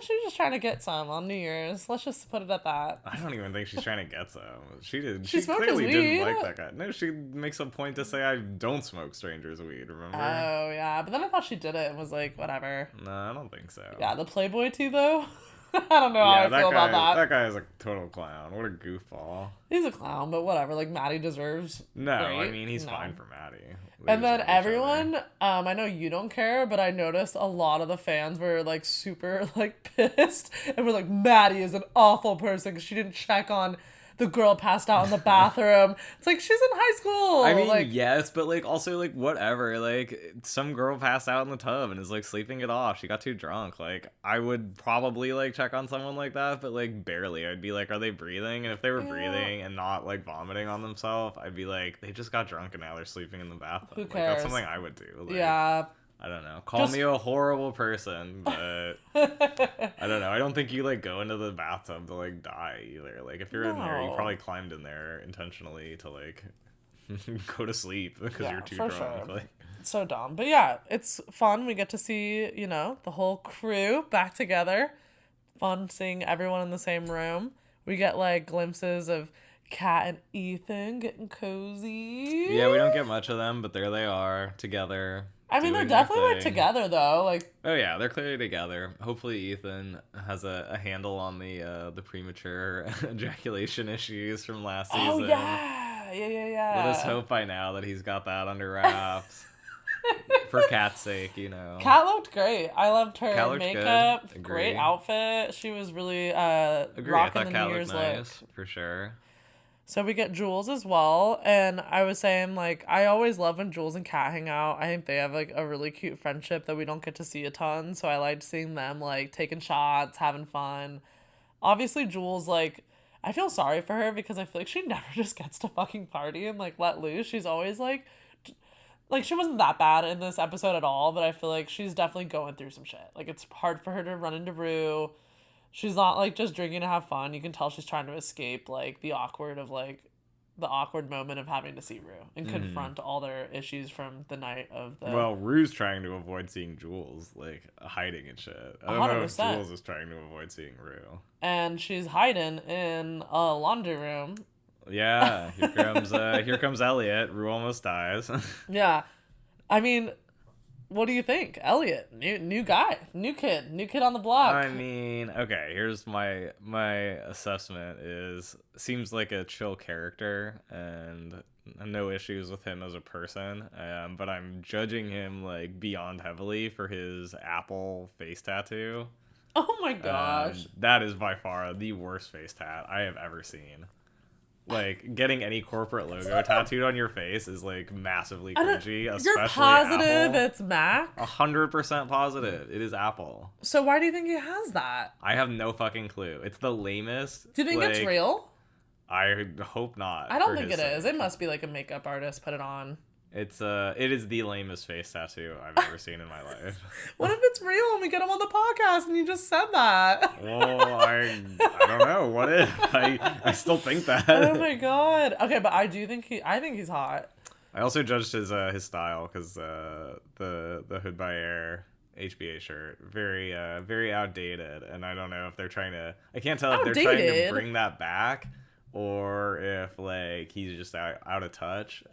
She's just trying to get some on New Year's. Let's just put it at that. I don't even think she's trying to get some. She smoked clearly his didn't weed. like that guy. No, she makes a point to say I don't smoke strangers' weed, remember? Oh, yeah. But then I thought she did it and was like, whatever. No, I don't think so. Yeah, the Playboy too, though. I don't know how I feel about that. That guy is a total clown. What a goofball. He's a clown, but whatever. Like, Maddie deserves. No, great. I mean, he's fine for Maddie. And then everyone, I know you don't care, but I noticed a lot of the fans were like super like pissed and were like, Maddie is an awful person because she didn't check on the girl passed out in the bathroom. It's like, she's in high school. I mean, like, yes, but like also like whatever. Like some girl passed out in the tub and is like sleeping it off. She got too drunk. Like I would probably like check on someone like that, but like barely. I'd be like, are they breathing? And if they were breathing and not like vomiting on themselves, I'd be like, they just got drunk and now they're sleeping in the bathtub. Who Like, cares? that's something I would do. Like, yeah. I don't know. Call me a horrible person, but I don't know. I don't think you like go into the bathtub to like die either. Like if you're in there, you probably climbed in there intentionally to like go to sleep because you're too drunk. Sure. Like So dumb. But yeah, it's fun. We get to see, you know, the whole crew back together. Fun seeing everyone in the same room. We get like glimpses of Kat and Ethan getting cozy. yeah, we don't get much of them, but there they are together. I mean, they're definitely like together though. Like, oh yeah, they're clearly together. Hopefully, Ethan has a handle on the premature ejaculation issues from last season. oh yeah. Let us hope by now that he's got that under wraps. For Kat's sake, you know. Kat looked great. I loved her makeup. Good. Great outfit. She was really rocking the New Year's look. For sure. So we get Jules as well, and I was saying, like, I always love when Jules and Kat hang out. I think they have, like, a really cute friendship that we don't get to see a ton, so I liked seeing them, like, taking shots, having fun. Obviously, Jules, like, I feel sorry for her because I feel like she never just gets to fucking party and, like, let loose. She's always, like, she wasn't that bad in this episode at all, but I feel like she's definitely going through some shit. Like, it's hard for her to run into Rue. She's not, like, just drinking to have fun. You can tell she's trying to escape, like, the awkward moment of having to see Rue and confront all their issues from the night of the... Well, Rue's trying to avoid seeing Jules, like, hiding and shit. I don't know if Jules is trying to avoid seeing Rue. And she's hiding in a laundry room. Yeah, here comes Elliot. Rue almost dies. Yeah. I mean... What do you think? Elliot, new guy, new kid on the block. I mean, okay, here's my assessment seems like a chill character and no issues with him as a person. But I'm judging him like beyond heavily for his apple face tattoo. Oh my gosh. That is by far the worst face tat I have ever seen. Like, getting any corporate logo tattooed on your face is, like, massively cringy, especially You're positive Apple. it's Mac? 100% positive. It is Apple. So why do you think he has that? I have no fucking clue. It's the lamest. Do you think it's real? I hope not. I don't think it is. It must be, like, a makeup artist put it on. It is the lamest face tattoo I've ever seen in my life. What if it's real and we get him on the podcast and you just said that? Well, I don't know. What if? I still think that. Oh my god. Okay, but I think he's hot. I also judged his style because the Hood by Air HBA shirt very outdated, and I don't know if they're trying to. I can't tell if they're trying to bring that back. Or if, like, he's just out of touch.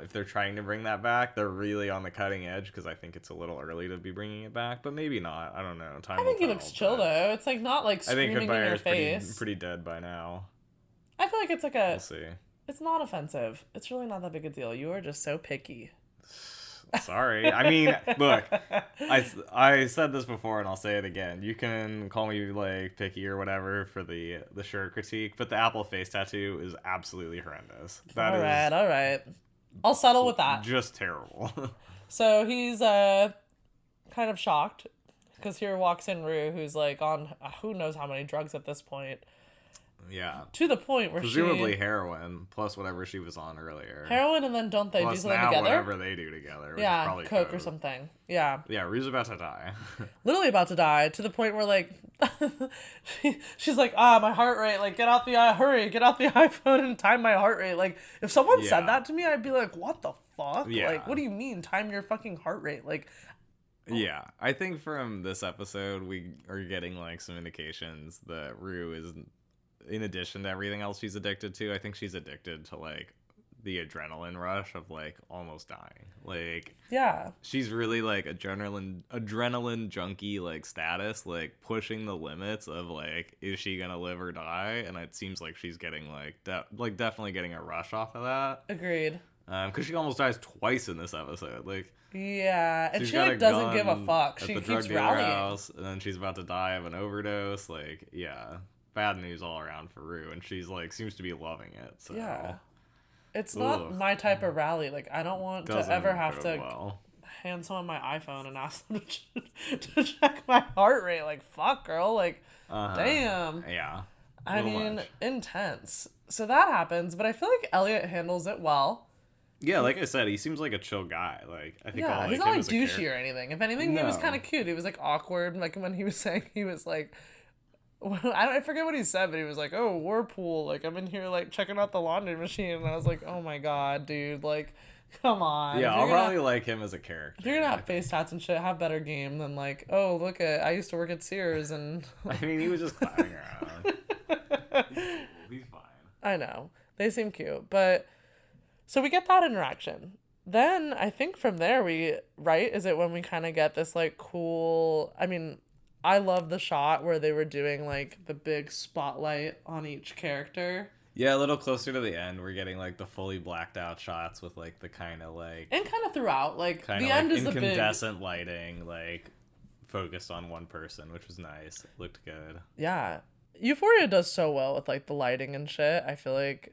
If they're trying to bring that back, they're really on the cutting edge because I think it's a little early to be bringing it back. But maybe not. I don't know. I think he looks chill, though. It's, like, not, like, screaming in your face. Pretty dead by now. I feel like it's, like, a... We'll see. It's not offensive. It's really not that big a deal. You are just so picky. Sorry. I mean, look, I said this before and I'll say it again. You can call me like picky or whatever for the shirt critique, but the apple face tattoo is absolutely horrendous. All right. I'll settle with that. Just terrible. So he's kind of shocked because here walks in Rue, who's like on who knows how many drugs at this point. Yeah. To the point where presumably heroin plus whatever she was on earlier. Heroin, and then don't they do something together? Whatever they do together. Yeah, probably coke or something. Yeah. Yeah, Rue's about to die. Literally about to die, to the point where, like, she's like, my heart rate, like, get out the iPhone and time my heart rate. Like, if someone said that to me, I'd be like, what the fuck? Yeah. Like, what do you mean, time your fucking heart rate? Like, Yeah, I think from this episode we are getting like some indications that Rue is, in addition to everything else she's addicted to, I think she's addicted to like the adrenaline rush of like almost dying. Like, Yeah. she's really like adrenaline junkie like status, like pushing the limits of like, is she gonna live or die? And it seems like she's getting like definitely getting a rush off of that. Agreed. Because she almost dies twice in this episode. Like, Yeah, and she's she got like a doesn't gun give a fuck. at She the drug keeps dealer rallying. house, and then she's about to die of an overdose. Like, yeah, bad news all around for Rue, and she's like seems to be loving it. So. Yeah. It's not Ugh. my type of rally. Like, I don't want Doesn't to ever have bode to well. hand someone my iPhone and ask them to check my heart rate. Like, fuck, girl. Like, damn. Yeah. I Little mean, much. intense. So that happens, but I feel like Elliot handles it well. Yeah, like I said, he seems like a chill guy. Like, I think Yeah, I'll he's like not him like as a douchey character. or anything. If anything, he was No. kind of cute. He was like awkward. Like when he was saying, he was like, I forget what he said, but he was like, "Oh, whirlpool. Like I'm in here like checking out the laundry machine." And I was like, "Oh my god, dude. Like, come on." Yeah, If I'll you're gonna- probably like him as a character. If you're gonna have face tats and shit, have better game than like, oh look at I used to work at Sears and I mean, he was just clowning around. He's fine. I know. They seem cute. But so we get that interaction. Then I think from there is it when we kind of get this like cool, I mean, I love the shot where they were doing like the big spotlight on each character. Yeah, a little closer to the end, we're getting like the fully blacked out shots with like the kind of like And kind of throughout, like kind the of end like is the big incandescent lighting, like focused on one person, which was nice. It looked good. Yeah. Euphoria does so well with like the lighting and shit. I feel like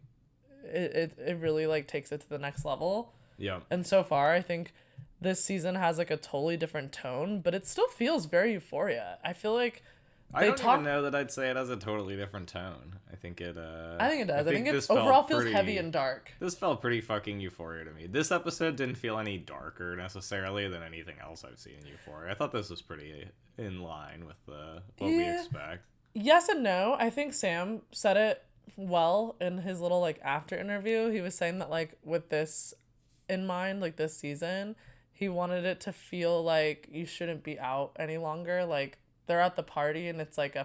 it really like takes it to the next level. Yeah. And so far, I think this season has like a totally different tone, but it still feels very Euphoria. I feel like I don't even know that I'd say it has a totally different tone. I think it does. I think it overall feels heavy and dark. This felt pretty fucking Euphoria to me. This episode didn't feel any darker necessarily than anything else I've seen in Euphoria. I thought this was pretty in line with what we expect. Yes and no. I think Sam said it well in his little like after interview. He was saying that like with this in mind, like this season, he wanted it to feel like you shouldn't be out any longer. Like they're at the party and it's like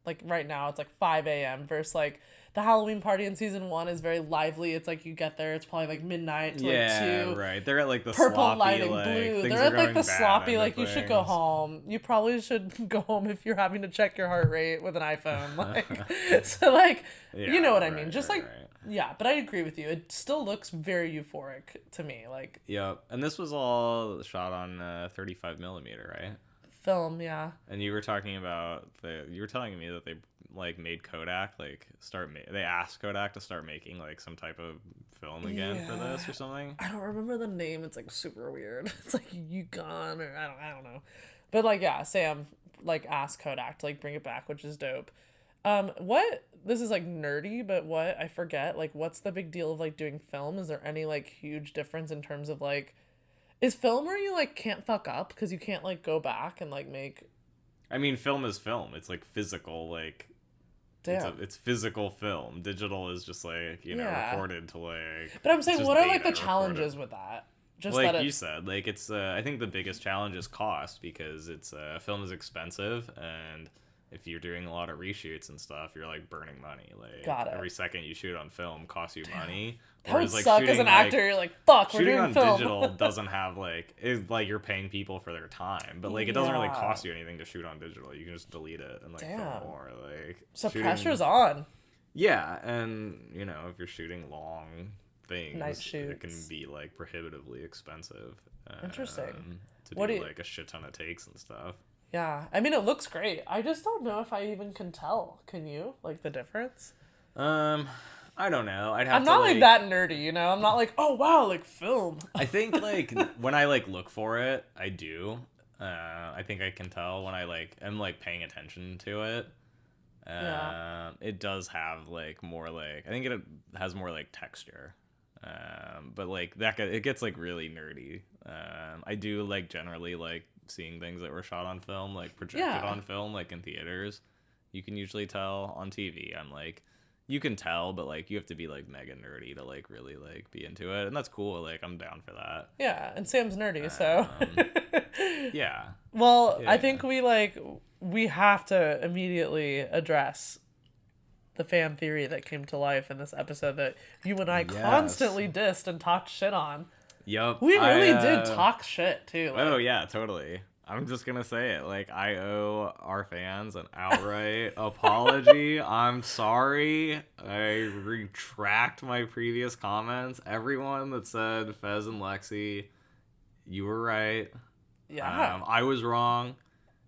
like right now it's like 5 a.m. versus like the Halloween party in season 1 is very lively. It's like you get there, it's probably like midnight to like 2. Right. They're at like the Purple sloppy, lighting, like, blue. things They're are at like going the bad sloppy, end like of you should go things. home. You probably should go home if you're having to check your heart rate with an iPhone. Like, so like, you know what I mean? Just like, yeah. But I agree with you. It still looks very euphoric to me. Like, Yep. And this was all shot on 35 millimeter, right? film, yeah. And you were talking about you were telling me that they like made Kodak like they asked Kodak to start making like some type of film again for this or something. I don't remember the name. It's like super weird. It's like Yukon or I don't know. But like yeah, Sam like asked Kodak to like bring it back, which is dope. What this is like nerdy, but what I forget, like what's the big deal of like doing film? Is there any like huge difference in terms of like is film where you like can't fuck up because you can't like go back and like make I mean, film is film. It's like physical, like damn. it's physical film. Digital is just like, recorded to like. But I'm saying, just what are like data the challenges recorded. with that? Just Like that you said, like it's. I think the biggest challenge is cost because it's film is expensive, and if you're doing a lot of reshoots and stuff, you're like burning money. Like Got it. every second you shoot on film costs you money. that would like suck as shooting, an actor. You're like, fuck, we're shooting doing on film. digital doesn't have like it's like you're paying people for their time, but like it doesn't really Yeah. cost you anything to shoot on digital. You can just delete it and like film Damn. more. Like So shooting- pressure's on. Yeah, and if you're shooting long things, Night it can shoots. be like prohibitively expensive. Interesting. To What do do you- like a shit ton of takes and stuff. Yeah, I mean, it looks great. I just don't know if I even can tell. Can you? Like, the difference? I don't know. I'd have I'm to not, like, that nerdy, you know? I'm not like, oh, wow, like, film. I think, like, when I, like, look for it, I do. I think I can tell when I, like, am, like, paying attention to it. Yeah. It does have, like, more, like, I think it has more, like, texture. But, like, it gets, like, really nerdy. I do, like, generally, like, seeing things that were shot on film, like, projected on film, like, in theaters. You can usually tell. On TV, I'm, like... You can tell, but, like, you have to be, like, mega nerdy to, like, really, like, be into it. And that's cool. Like, I'm down for that. Yeah, and Sam's nerdy, so. Yeah. Well, Yeah, I think we have to immediately address the fan theory that came to life in this episode that you and I Yes. constantly dissed and talked shit on. Yup. We really did talk shit too. Oh yeah, totally. I'm just gonna say it. Like, I owe our fans an outright apology. I'm sorry. I retract my previous comments. Everyone that said Fez and Lexi, you were right. Yeah. I was wrong.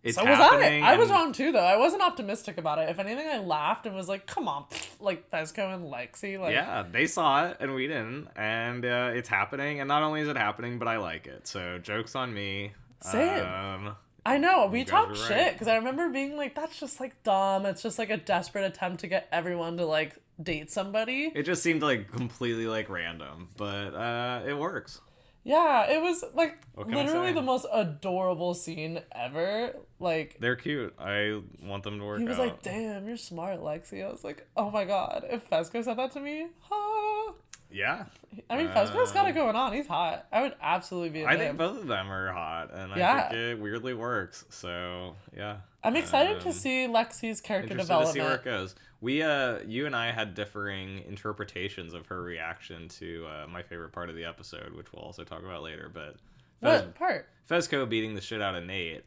It's So was happening. I was wrong too, though. I wasn't optimistic about it. If anything, I laughed and was like, "Come on, like Fezco and Lexi." Like, yeah, they saw it and we didn't, and it's happening. And not only is it happening, but I like it. So joke's on me. Same. I know, we you guys talked were shit right. because I remember being like, "That's just like dumb. It's just like a desperate attempt to get everyone to like date somebody." It just seemed like completely like random, but it works. Yeah, it was like What can I literally say? the most adorable scene ever. Like, They're cute. I want them to work he was out. like, "Damn, you're smart, Lexi." I was like, "Oh my god, if Fezco said that to me, huh?" Yeah. I mean, Fezco's got it going on. He's hot. I would absolutely be. I think both of them are hot, and I think it weirdly works. So yeah. I'm excited to see Lexi's character Interested development. to see where it goes. We, you and I had differing interpretations of her reaction to my favorite part of the episode, which we'll also talk about later. But What part? Fezco beating the shit out of Nate.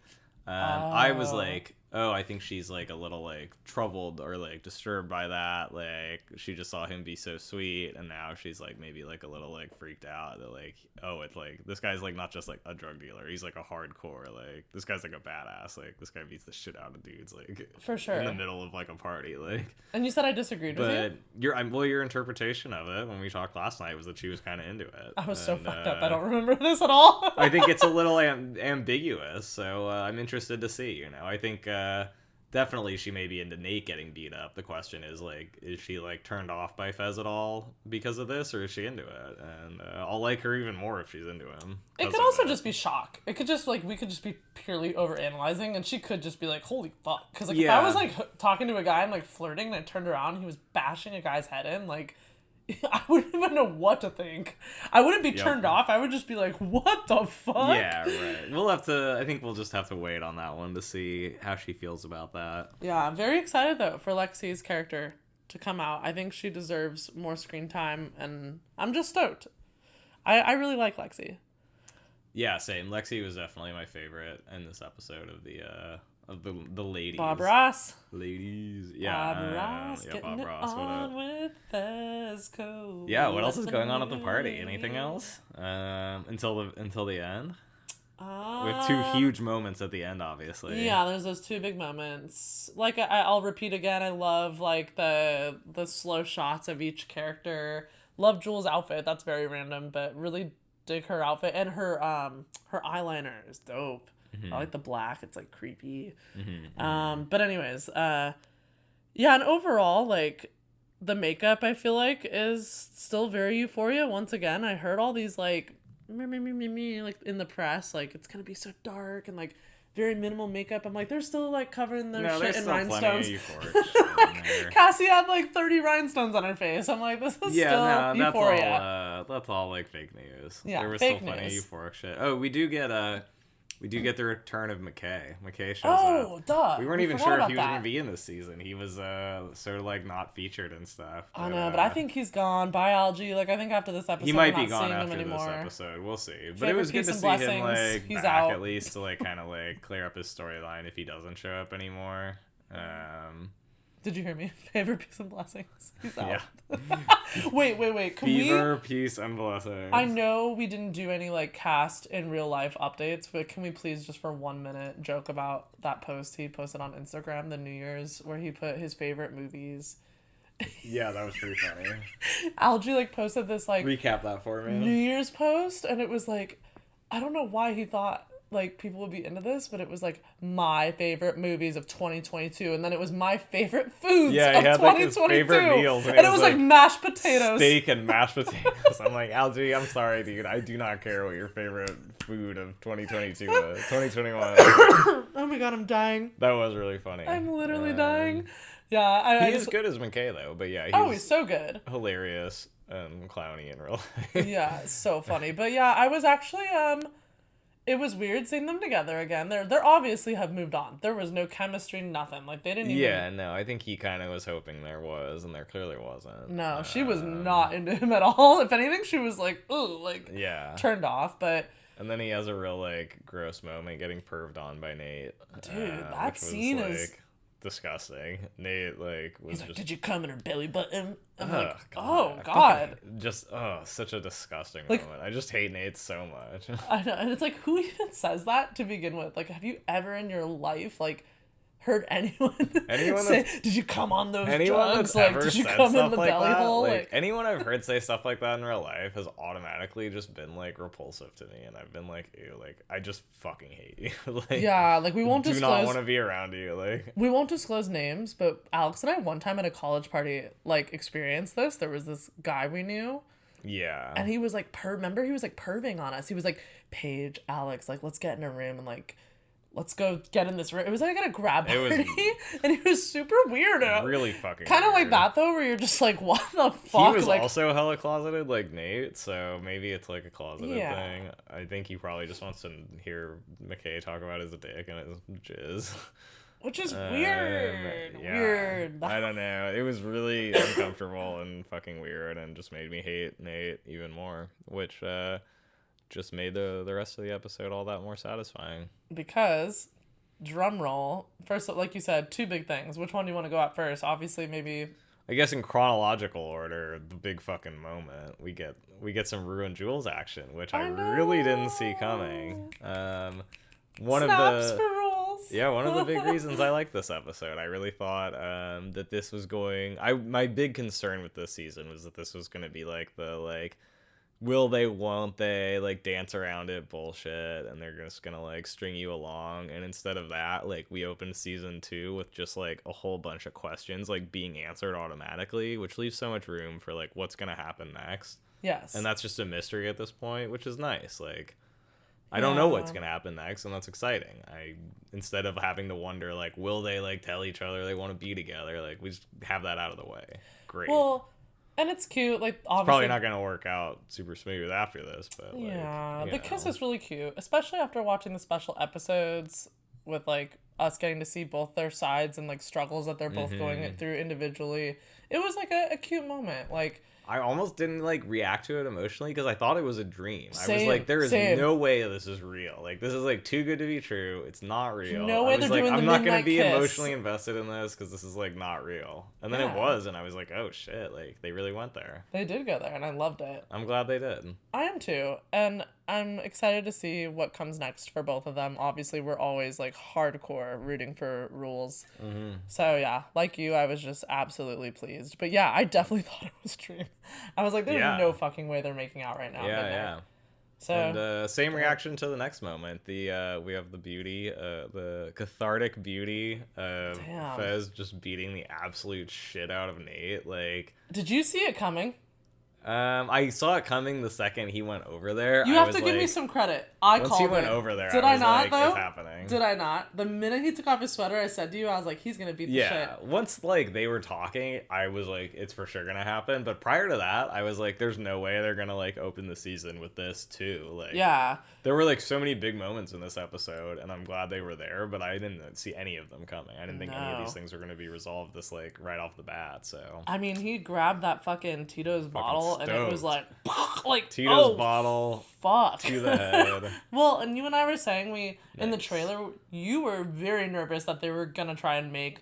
I was like, oh, I think she's like a little like troubled or like disturbed by that. Like, she just saw him be so sweet, and now she's like maybe like a little like freaked out that like, oh, it's like this guy's like not just like a drug dealer, he's like a hardcore, like this guy's like a badass, like this guy beats the shit out of dudes, like For sure. in the middle of like a party, like. And you said I disagreed with you? But your interpretation of it when we talked last night was that she was kind of into it. I was so fucked up. I don't remember this at all. I think it's a little ambiguous, so I'm interested to see. You know, I think definitely she may be into Nate getting beat up. The question is like, is she like turned off by Fez at all because of this, or is she into it? And I'll like her even more if she's into him. It could also just be shock. It could just like we could just be purely overanalyzing, and she could just be like, "Holy fuck!" Because like if I was like talking to a guy and like flirting, and I turned around, and he was bashing a guy's head in, like. I wouldn't even know what to think. I wouldn't be turned off. I would just be like, what the fuck? Yeah, right. I think we'll just have to wait on that one to see how she feels about that. Yeah, I'm very excited, though, for Lexi's character to come out. I think she deserves more screen time, and I'm just stoked. I really like Lexi. Yeah, same. Lexi was definitely my favorite in this episode of the ladies. Bob Ross. Ladies. Yeah. Bob Ross yeah, getting Bob Ross. it on with Fezco. Yeah, what else is going on at the party? Anything else? Until the end? With two huge moments at the end, obviously. Yeah, there's those two big moments. Like, I'll repeat again, I love, like, the slow shots of each character. Love Jules' outfit. That's very random, but really dig her outfit. And her eyeliner is dope. Mm-hmm. I like the black. It's, like, creepy. Mm-hmm. But anyways, yeah, and overall, like, the makeup, I feel like, is still very Euphoria. Once again, I heard all these, like, like, in the press, like, it's gonna be so dark and, like, very minimal makeup. I'm like, they're still, like, covering their shit in rhinestones. Cassie had, like, 30 rhinestones on her face. I'm like, this is still Euphoria. That's all, like, fake news. Yeah, there was fake still plenty news. of euphoric shit. Oh, we do get the return of McKay. McKay shows up. Duh. We weren't even sure if he was going to be in this season. He was sort of like not featured and stuff. I know, but I think he's gone. Biology. Like, I think after this episode, he might we're be not gone seeing after him this anymore. episode. We'll see. But Favorite it was good to peace see and him blessings. like He's back out. at least to like kind of like clear up his storyline if he doesn't show up anymore. Did you hear me? Favorite peace and blessings. He's out. Yeah. Wait. Fever, peace, and blessings. I know we didn't do any like cast in real life updates, but can we please just for 1 minute joke about that post he posted on Instagram, the New Year's, where he put his favorite movies? Yeah, that was pretty funny. Algie like posted this like Recap that for me. New Year's post, and it was like, I don't know why he thought like people would be into this, but it was like my favorite movies of 2022, and then it was my favorite foods Yeah, he of had 2022. like his favorite meals, and it was like mashed potatoes, steak and mashed potatoes. I'm like, Algie, I'm sorry, dude. I do not care what your favorite food of 2022 was. 2021. Oh my god, I'm dying. That was really funny. I'm literally dying. Yeah, he is good as McKay though, but yeah, he's so good, hilarious and clowny in real life. Yeah, so funny. But yeah, I was actually it was weird seeing them together again. They're obviously have moved on. There was no chemistry, nothing. Like, they didn't even... Yeah, no, I think he kind of was hoping there was, and there clearly wasn't. No, she was not into him at all. If anything, she was like, ooh, like, yeah, turned off. But and then he has a real like gross moment getting perved on by Nate. dude, that which scene was, is like, disgusting. Nate like was he's just like, did you come in her belly button? I'm oh, like, God. oh God. Just such a disgusting Like, moment. I just hate Nate so much. I know, and it's like, who even says that to begin with? Like, have you ever in your life like heard anyone say, "Did you come on those drugs?" Like, did you come in the like belly that, hole? Like anyone I've heard say stuff like that in real life has automatically just been like repulsive to me, and I've been like, ew, like I just fucking hate you. Like, yeah, like we won't do disclose. not want to be around you. Like, we won't disclose names, but Alex and I one time at a college party like experienced this. There was this guy we knew. yeah, And he was like remember he was like perving on us. He was like, Paige, Alex, like let's get in a room and like let's go get in this room. It was like at a grab party, and he was super weird. Really fucking kind of like weird. that though, where you're just like, what the fuck? He was like, also hella closeted, like Nate. So maybe it's like a closeted Yeah. thing. I think he probably just wants to hear McKay talk about his dick and his jizz. which is weird. Yeah. Weird. I don't know. It was really uncomfortable and fucking weird, and just made me hate Nate even more, which just made the rest of the episode all that more satisfying. Because, drum roll. First, like you said, two big things. Which one do you want to go at first? Obviously, maybe. I guess in chronological order, the big fucking moment, we get some Rue and Jules action, which I really didn't see coming. One Snaps of the for rules. Yeah, one of the big reasons I like this episode. I really thought that this was going... my big concern with this season was that this was going to be like the, like, will they, won't they, like, dance around it bullshit, and they're just going to, like, string you along. And instead of that, like, we opened season 2 with just, like, a whole bunch of questions, like, being answered automatically, which leaves so much room for, like, what's going to happen next. Yes. And that's just a mystery at this point, which is nice. Like, I don't know what's gonna happen next, and that's exciting. Instead of having to wonder, like, will they, like, tell each other they want to be together, like, we just have that out of the way. Great. Well, and it's cute, like, obviously. It's probably not gonna work out super smooth after this, but, like, yeah, you the know. kiss is really cute, especially after watching the special episodes with, like, us getting to see both their sides and, like, struggles that they're both going through individually. It was, like, a cute moment, like... I almost didn't, like, react to it emotionally because I thought it was a dream. I was Same, like, there is same. no way this is real. Like, this is, like, too good to be true. It's not real. No way I was they're like, doing the I'm not gonna midnight be kiss. emotionally invested in this because this is, like, not real. And then it Yeah. was, and I was like, oh, shit. Like, they really went there. They did go there, and I loved it. I'm glad they did. I am too, and I'm excited to see what comes next for both of them. Obviously, we're always, like, hardcore rooting for rules. So, yeah, like you, I was just absolutely pleased. But, yeah, I definitely thought it was a dream. I was like, there's no fucking way they're making out right now. Yeah. So, And same reaction to the next moment. We have the beauty, the cathartic beauty of Damn. Fez just beating the absolute shit out of Nate. Like, did you see it coming? I saw it coming the second he went over there. You I have was to give me like, some credit. I once called he went it. over there, Did I I was not, like, though? it's happening. Did I not? The minute he took off his sweater, I said to you, I was like, he's gonna beat the shit. Yeah, once, like, they were talking, I was like, it's for sure gonna happen. But prior to that, I was like, there's no way they're gonna, like, open the season with this too. Like, Yeah. there were, like, so many big moments in this episode, and I'm glad they were there, but I didn't see any of them coming. I didn't think any of these things were gonna be resolved this, like, right off the bat. So I mean, he grabbed that fucking Tito's bottle, and it was like, like, Tito's bottle fuck. to the head. Well, and you and I were saying in the trailer, you were very nervous that they were gonna try and make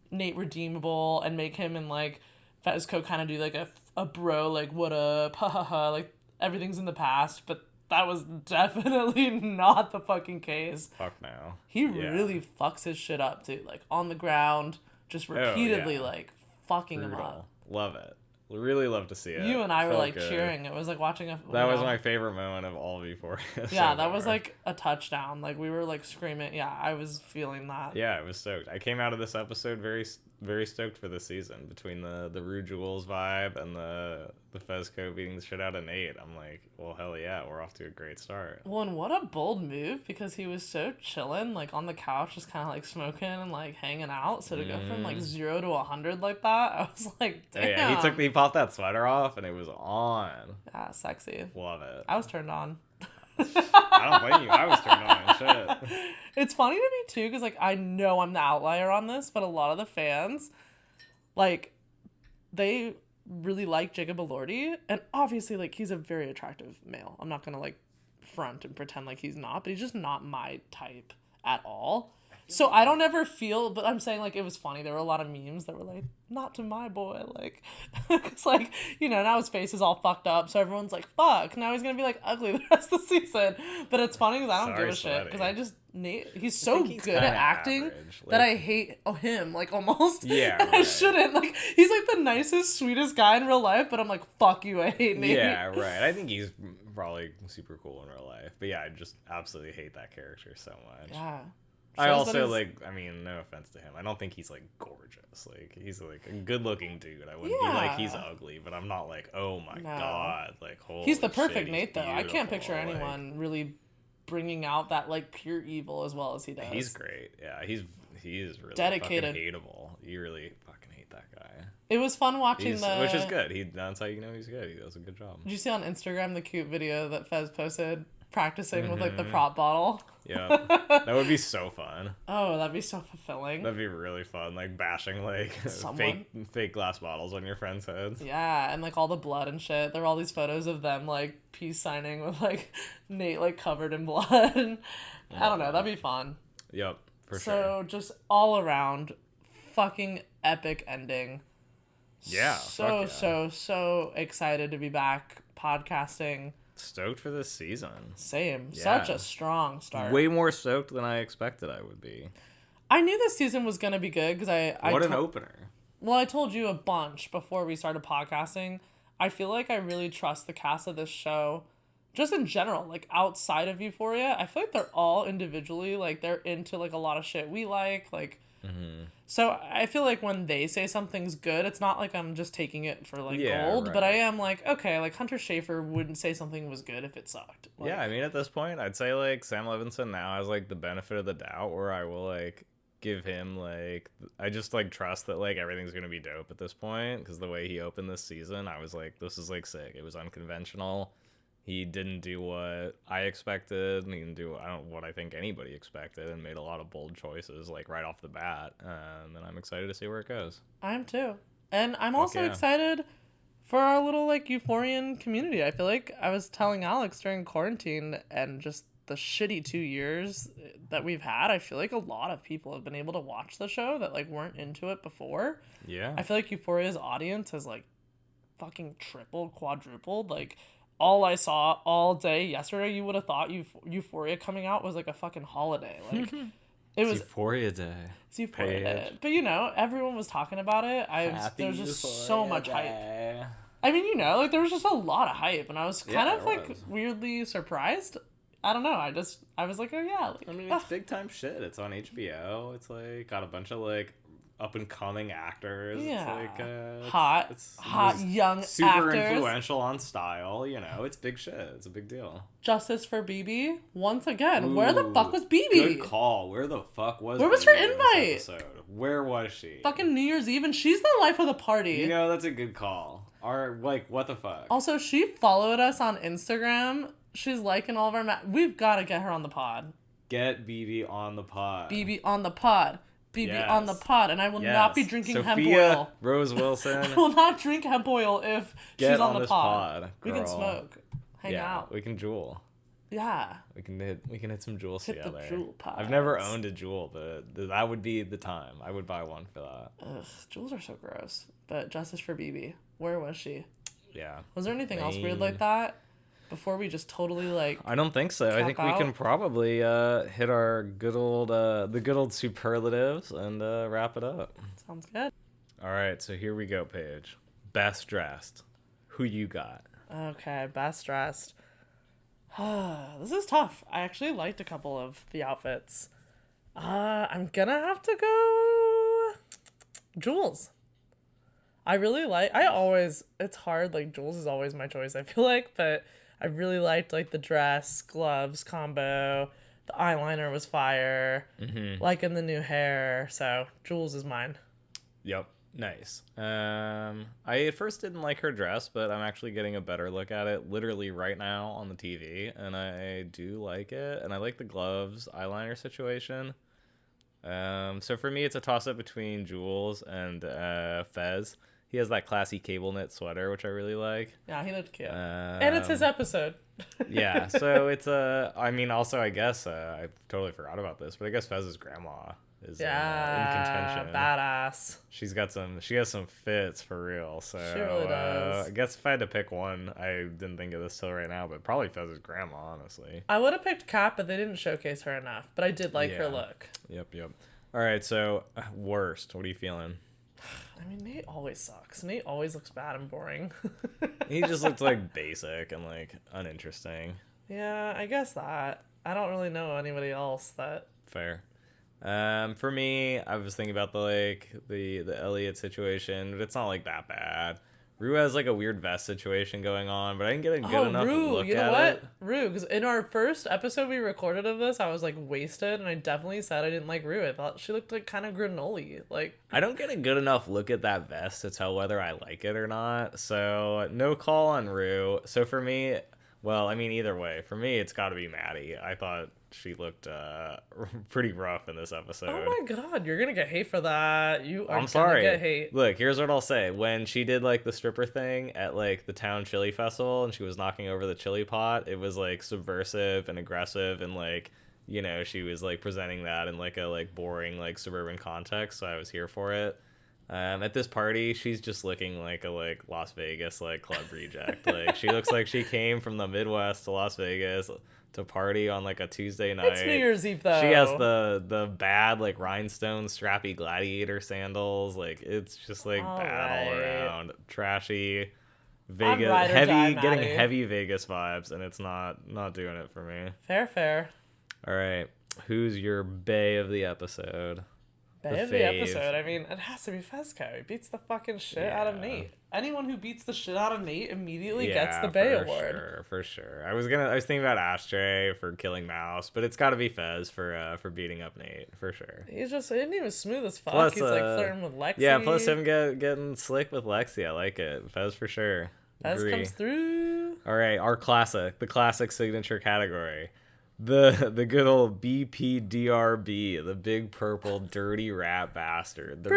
Nate redeemable and make him and, like, Fezco kind of do, like, a bro, like, what up, ha ha ha, like, everything's in the past, but that was definitely not the fucking case. Fuck no. He really fucks his shit up, too, like, on the ground, just repeatedly, like, fucking him up. Love it. Really love to see it. You and I were, Felt like, good. cheering. It was like watching a... That was my favorite moment of all Euphoria. Yeah, that was, like, a touchdown. Like, we were, like, screaming. Yeah, I was feeling that. Yeah, I was stoked. I came out of this episode very, very stoked for this season. Between the Rue Jules vibe and the Fezco beating the shit out of Nate, I'm like, well, hell yeah, we're off to a great start. Well, and what a bold move, because he was so chilling, like, on the couch, just kind of, like, smoking and, like, hanging out. So to go from, like, 0 to 100 like that, I was like, damn. Yeah, he popped that sweater off, and it was on. Yeah, sexy. Love it. I was turned on. I don't blame you. I was turned on and shit. It's funny to me too, because like I know I'm the outlier on this, but a lot of the fans, like, they really like Jacob Elordi, and obviously like he's a very attractive male. I'm not gonna like front and pretend like he's not, but he's just not my type at all. So I don't ever feel, but I'm saying like it was funny. There were a lot of memes that were like, not to my boy, like, it's like, you know, now his face is all fucked up, so everyone's like, fuck, now he's gonna be like ugly the rest of the season. But it's funny because I don't give a shit, because I just, he's so good at acting that I hate him, like, almost. Yeah, right. I shouldn't, like, he's like the nicest, sweetest guy in real life, but I'm like, fuck you, I hate Nate. Yeah, right. I think he's probably super cool in real life, but yeah, I just absolutely hate that character so much. Yeah. I also, like, I mean, no offense to him, I don't think he's, like, gorgeous. Like, he's, like, a good-looking dude. I wouldn't be like, he's ugly, but I'm not like, oh my god, like, holy he's the perfect shit, Nate, though. I can't picture anyone really bringing out that, like, pure evil as well as he does. He's great. Yeah, he's really dedicated, fucking hateable. You really fucking hate that guy. It was fun watching which is good. That's how you know he's good. He does a good job. Did you see on Instagram the cute video that Fez posted practicing with, like, the prop bottle? Yeah, that would be so fun. Oh, that'd be so fulfilling. That'd be really fun, like bashing like fake glass bottles on your friends' heads. Yeah, and like all the blood and shit. There were all these photos of them like peace signing with like Nate like covered in blood. I don't know, that'd be fun. Yep, for sure. So just all around fucking epic ending. Yeah. So excited to be back podcasting. Stoked for this season. Same. Yeah. Such a strong start. Way more stoked than I expected I would be. I knew this season was going to be good because What an opener. Well, I told you a bunch before we started podcasting. I feel like I really trust the cast of this show. Just in general, like outside of Euphoria, I feel like they're all individually, like they're into like a lot of shit we like. So I feel like when they say something's good, it's not like I'm just taking it for like gold, right. But I am like, okay, like Hunter Schafer wouldn't say something was good if it sucked. Like, yeah, I mean at this point, I'd say like Sam Levinson now has like the benefit of the doubt, where I will like give him like, I just like trust that like everything's gonna be dope at this point, because the way he opened this season, I was like, this is like sick. It was unconventional. He didn't do what I expected, and he didn't do what I think anybody expected, and made a lot of bold choices like right off the bat. And I'm excited to see where it goes. I am too, and I'm also excited for our little like Euphorian community. I feel like I was telling Alex during quarantine and just the shitty 2 years that we've had. I feel like a lot of people have been able to watch the show that like weren't into it before. Yeah, I feel like Euphoria's audience has like fucking tripled, quadrupled, like. All I saw all day yesterday, you would have thought Euphoria coming out was like a fucking holiday. Like it was Euphoria Day. It's Euphoria Day. But you know, everyone was talking about it. There was just so much hype. I mean, you know, like there was just a lot of hype, and I was kind of like weirdly surprised. I don't know. I was like, oh yeah. Like, I mean, it's big time shit. It's on HBO. It's like got a bunch of like up and coming actors. Yeah. It's like hot young super actors. Super influential on style, you know. It's big shit. It's a big deal. Justice for BB once again. Ooh, where the fuck was BB? Good call. Where the fuck was Where was her invite? Where was she? Fucking New Year's Eve, and she's the life of the party. You know, that's a good call. Like, what the fuck? Also, she followed us on Instagram. She's liking all of our we've got to get her on the pod. Get BB on the pod. BB on the pod. BB on the pod, and I will not be drinking Sophia hemp oil. Rose Wilson. I will not drink hemp oil if she's on the pod. We can smoke, hang out. We can jewel. Yeah. We can hit some jewels together. The jewel pods. I've never owned a jewel, but that would be the time. I would buy one for that. Ugh, jewels are so gross. But justice for BB. Where was she? Yeah. Was there anything else weird like that? Before we just totally like I don't think so. I think we can probably hit our good old superlatives and wrap it up. Sounds good. All right, so here we go, Paige. Best dressed. Who you got? Okay, best dressed. This is tough. I actually liked a couple of the outfits. I'm gonna have to go Jules. I really like it's hard, like Jules is always my choice, I feel like, but I really liked like the dress, gloves combo. The eyeliner was fire. Liking the new hair. So Jules is mine. Yep. Nice. I at first didn't like her dress, but I'm actually getting a better look at it literally right now on the TV, and I do like it. And I like the gloves, eyeliner situation. So for me, it's a toss-up between Jules and Fez. He has that classy cable knit sweater, which I really like. Yeah, he looked cute. And it's his episode. Yeah, so it's I mean, also I guess I totally forgot about this, but I guess Fez's grandma is in contention. Badass. She has some fits for real. So She really does. I guess if I had to pick one, I didn't think of this till right now, but probably Fez's grandma, honestly. I would have picked Kat, but they didn't showcase her enough. But I did like her look. Yep. All right, so worst. What are you feeling? I mean, Nate always sucks. Nate always looks bad and boring. He just looks like basic and like uninteresting. Yeah, I guess that. I don't really know anybody else that. Fair. For me, I was thinking about the Elliot situation, but it's not like that bad. Rue has like a weird vest situation going on, but I didn't get a good enough look you know at what? it. Rue, because in our first episode we recorded of this, I was like wasted, and I definitely said I didn't like Rue. I thought she looked like kind of granola. Like, I don't get a good enough look at that vest to tell whether I like it or not. So no call on Rue. So for me, well, I mean either way, for me it's got to be Maddie. I thought she looked pretty rough in this episode. oh my god, you're gonna get hate for that. You are I'm sorry. Gonna get hate. Look, here's what I'll say. When she did like the stripper thing at like the town chili festival and she was knocking over the chili pot, it was like subversive and aggressive and like, you know, she was like presenting that in like a like boring like suburban context, so I was here for it. At this party, she's just looking like a like Las Vegas like club reject. Like she looks like she came from the Midwest to Las Vegas to party on like a Tuesday night. It's New Year's Eve though. She has the bad like rhinestone strappy gladiator sandals. Like it's just like bad all around, trashy, Vegas heavy, getting heavy Vegas vibes, and it's not doing it for me. Fair. All right, who's your bae of the episode? Bae of the episode. I mean, it has to be Fezco. He beats the fucking shit out of Nate. Anyone who beats the shit out of Nate immediately gets the Bae award. For sure. I was thinking about Ashtray for killing Mouse, but it's got to be Fez for beating up Nate for sure. He's just isn't even smooth as fuck. Plus, he's like flirting with Lexi. Yeah, plus him getting slick with Lexi. I like it. Fez for sure. Fez comes through. All right, the classic signature category. The good old BPDRB, the big purple dirty rat bastard, the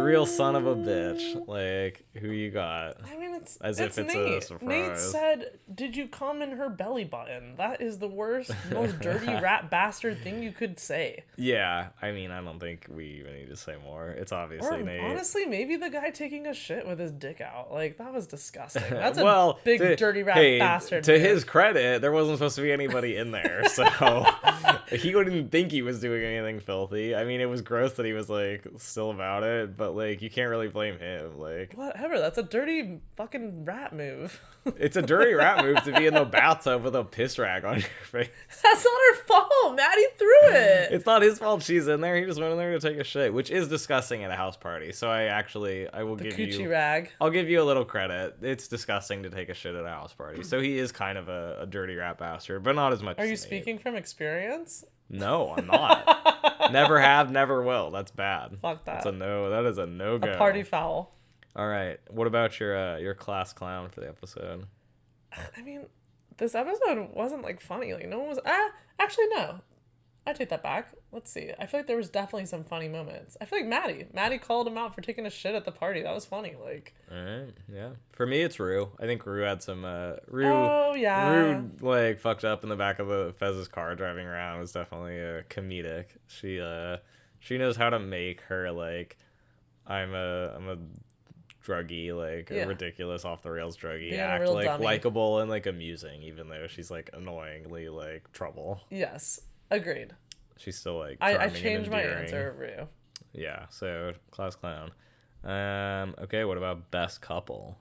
real son of a bitch. Like, who you got? I mean, it's if it's Nate. a surprise. Nate said, "Did you come in her belly button?" That is the worst, most dirty rat bastard thing you could say. Yeah, I mean, I don't think we even need to say more. It's obviously Nate. Honestly, maybe the guy taking a shit with his dick out. Like, that was disgusting. That's a big dirty rat bastard. To his credit, there wasn't supposed to be anybody in there, so he wouldn't think he was doing anything filthy. I mean, it was gross that he was like still about it, but like you can't really blame him. Like whatever, that's a dirty fucking rat move. It's a dirty rat move to be in the bathtub with a piss rag on your face. That's not her fault. Maddie threw it. It's not his fault she's in there. He just went in there to take a shit, which is disgusting at a house party. So I will give you coochie rag. I'll give you a little credit. It's disgusting to take a shit at a house party. So he is kind of a dirty rat bastard, but not as much. Are you speaking from experience? No, I'm not. Never have, never will. That's bad. Fuck that. That's a no. That is a no-go. A party foul. All right. What about your class clown for the episode? I mean, this episode wasn't like funny. Like no one was. Actually no. I take that back. Let's see. I feel like there was definitely some funny moments. I feel like Maddie called him out for taking a shit at the party. That was funny. Like. All right. Yeah. For me, it's Rue. I think Rue had some. Oh yeah. Rue like fucked up in the back of the Fez's car driving around. It was definitely comedic. She knows how to make her like, I'm a druggy, like a ridiculous off the rails druggy act like likable and like amusing, even though she's like annoyingly like trouble. Yes, agreed. She's still like I changed my answer, Rue. Yeah, so class clown. Okay, what about best couple?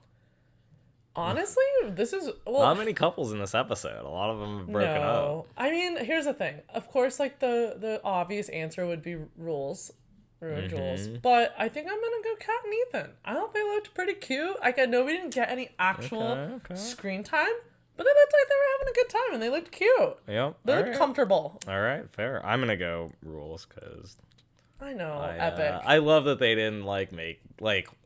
Honestly, this is not many couples in this episode. A lot of them have broken up. I mean, here's the thing. Of course, like the obvious answer would be Rue and Jules, but I think I'm gonna go Kat and Ethan. I thought they looked pretty cute. Like I know we didn't get any actual screen time, but they looked like they were having a good time and they looked cute. Yep, they looked comfortable. All right, fair. I'm gonna go Rules because I know, epic. I love that they didn't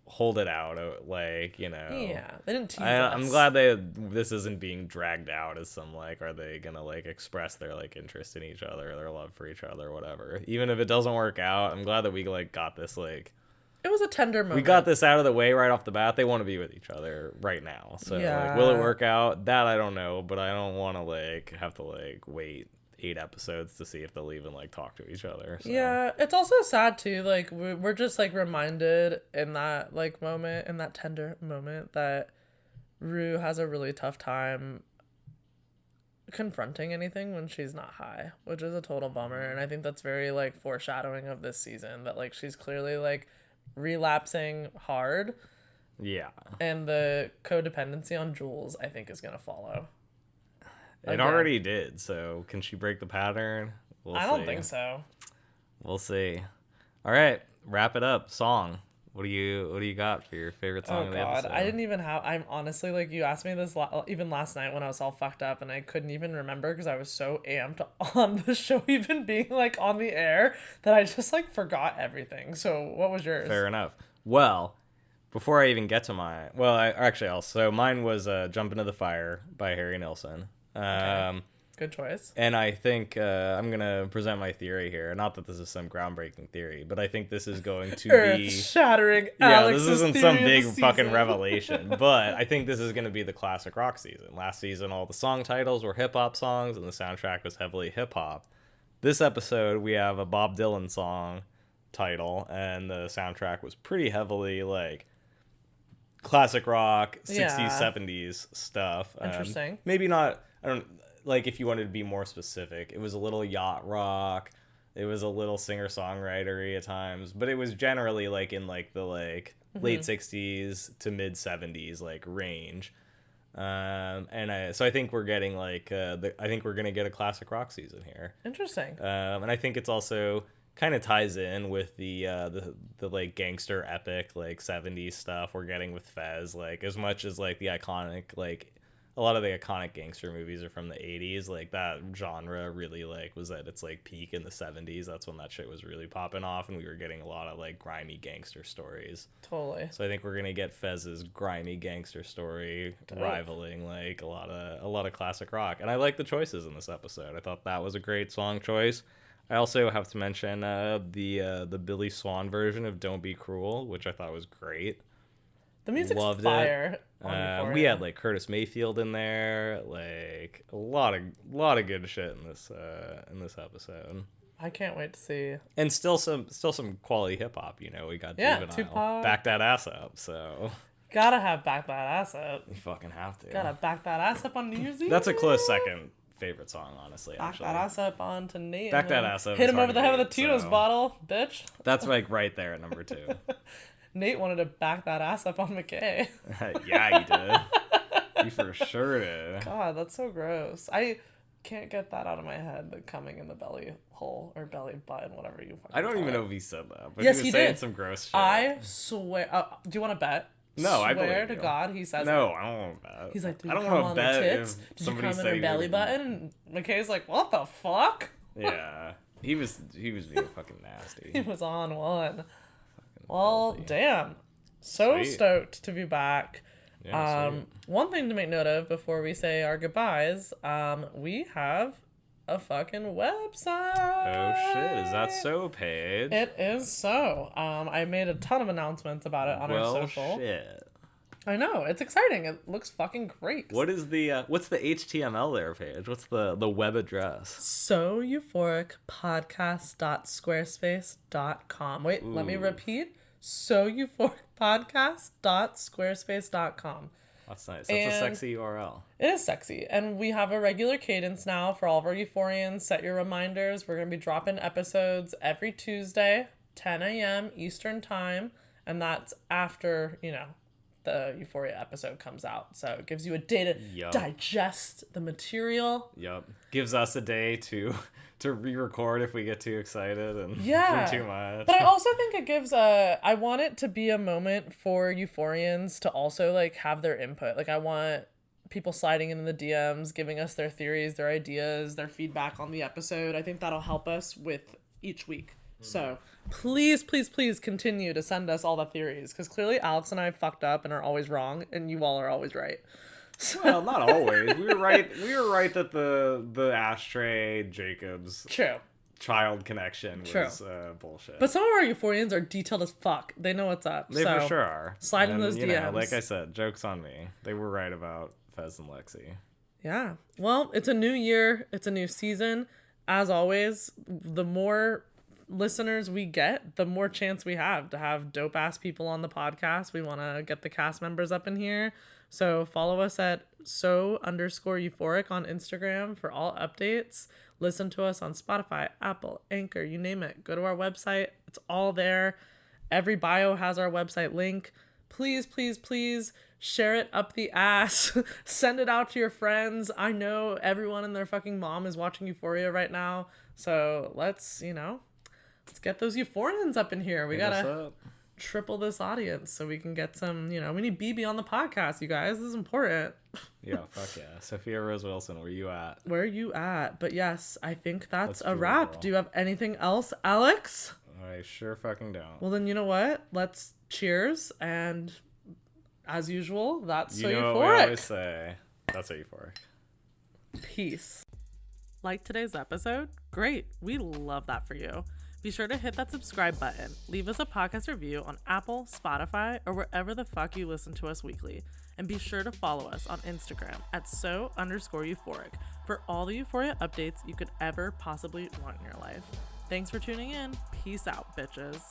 hold it out, Yeah, they didn't tease I'm us. glad this isn't being dragged out as some are they gonna express their interest in each other, their love for each other, whatever. Even if it doesn't work out, I'm glad that we got this It was a tender moment. we got this out of the way right off the bat. They want to be with each other right now. So Yeah. will it work out? That I don't know, but I don't want to have to wait 8 episodes to see if they'll even talk to each other. So. Yeah, it's also sad too. We're just reminded in that moment, in that tender moment, that Rue has a really tough time confronting anything when she's not high, which is a total bummer. And I think that's very foreshadowing of this season, that she's clearly relapsing hard. Yeah. And the codependency on Jules, I think, is gonna follow. It already did, so can she break the pattern? I don't think so. We'll see. All right, wrap it up. Song. What do you got for your favorite song of the episode? I didn't even have. I'm honestly you asked me this even last night when I was all fucked up and I couldn't even remember because I was so amped on the show even being on the air that I just forgot everything. So what was yours? Fair enough. Well, before I even get to mine, mine was "Jump Into the Fire" by Harry Nilsson. Okay. Good choice. And I think I'm going to present my theory here. Not that this is some groundbreaking theory, but I think this is going to be... shattering. Yeah, this isn't some big fucking revelation, but I think this is going to be the classic rock season. Last season, all the song titles were hip-hop songs, and the soundtrack was heavily hip-hop. This episode, we have a Bob Dylan song title, and the soundtrack was pretty heavily, classic rock, 60s, 70s stuff. Interesting. Maybe not... I don't if you wanted to be more specific, it was a little yacht rock, it was a little singer-songwritery at times, but it was generally in the late 60s to mid 70s range. So I think we're getting I think we're gonna get a classic rock season here. Interesting. And I think it's also kind of ties in with the gangster epic 70s stuff we're getting with Fez, as much as the iconic a lot of the iconic gangster movies are from the 80s. That genre really was at its peak in the 70s. That's when that shit was really popping off, and we were getting a lot of grimy gangster stories. Totally. So I think we're gonna get Fez's grimy gangster story rivaling a lot of classic rock. And I like the choices in this episode. I thought that was a great song choice. I also have to mention the Billy Swan version of "Don't Be Cruel," which I thought was great. The music's fire. We had Curtis Mayfield in there, a lot of good shit in this episode. I can't wait to see. And still some quality hip hop. We got Juvenile, Tupac. Back That Ass Up. So gotta have Back That Ass Up. You fucking have to. Gotta back that ass up on New Year's Eve. That's a close second favorite song, honestly. Back that ass up onto Nate. Back that ass up. Hit him over the head with a Tito's bottle, bitch. That's right there at number 2. Nate wanted to back that ass up on McKay. Yeah, he did. He for sure did. God, that's so gross. I can't get that out of my head. The coming in the belly hole or belly button, whatever you. I don't even know if he said that, but yes, he was saying did. some gross shit. I swear. Do you want to bet? No, I swear believe to you. God, he says. No, I don't want to bet. He's like, did I you don't come want on to her bet tits? if Did you somebody come in her belly button? And McKay's like, what the fuck? Yeah, he was being fucking nasty. He was on one. Well, damn. So Sweet. Stoked to be back. Yeah, One thing to make note of before we say our goodbyes, we have a fucking website. Oh shit, is that so, Paige? It is so. I made a ton of announcements about it on our social. Shit. I know, it's exciting. It looks fucking great. What is the what's the HTML there, Paige? What's the web address? So euphoric podcast.squarespace.com. Wait, let me repeat. So euphoric podcast.squarespace.com. That's nice. That's a sexy URL. It is sexy. And we have a regular cadence now for all of our Euphorians. Set your reminders. We're going to be dropping episodes every Tuesday, 10 a.m. Eastern Time. And that's after, the Euphoria episode comes out. So it gives you a day to digest the material. Yep. Gives us a day to re-record if we get too excited and do too much. But I also think it gives I want it to be a moment for Euphorians to also have their input. I want people sliding into the DMs, giving us their theories, their ideas, their feedback on the episode. I think that'll help us with each week. So please, please, please continue to send us all the theories, because clearly Alex and I fucked up and are always wrong, and you all are always right. Well, not always. We were right. We were right that the Ashtray Jacobs True. child connection was bullshit. But some of our Euphorians are detailed as fuck. They know what's up. They so for sure are. Slide in And, those you know, DMs. like I said, joke's on me. They were right about Fez and Lexi. Yeah. Well, it's a new year. It's a new season. As always, the more listeners we get, the more chance we have to have dope ass people on the podcast. We want to get the cast members up in here. So follow us at _euphoric on Instagram for all updates. Listen to us on Spotify, Apple, Anchor, you name it. Go to our website. It's all there. Every bio has our website link. Please, please, please share it up the ass. Send it out to your friends. I know everyone and their fucking mom is watching Euphoria right now. So let's get those Euphorians up in here. We gotta triple this audience so we can get some, we need BB on the podcast, you guys. This is important. Yeah, fuck yeah. Sophia Rose Wilson, where you at? Where are you at? But yes, I think that's a do it, wrap. girl. Do you have anything else, Alex? I sure fucking don't. Well, then you know what? Let's cheers. And as usual, that's so you know euphoric. what we always say. That's so euphoric. Peace. Like today's episode? Great. We love that for you. Be sure to hit that subscribe button. Leave us a podcast review on Apple, Spotify, or wherever the fuck you listen to us weekly. And be sure to follow us on Instagram at @so_euphoric for all the Euphoria updates you could ever possibly want in your life. Thanks for tuning in. Peace out, bitches.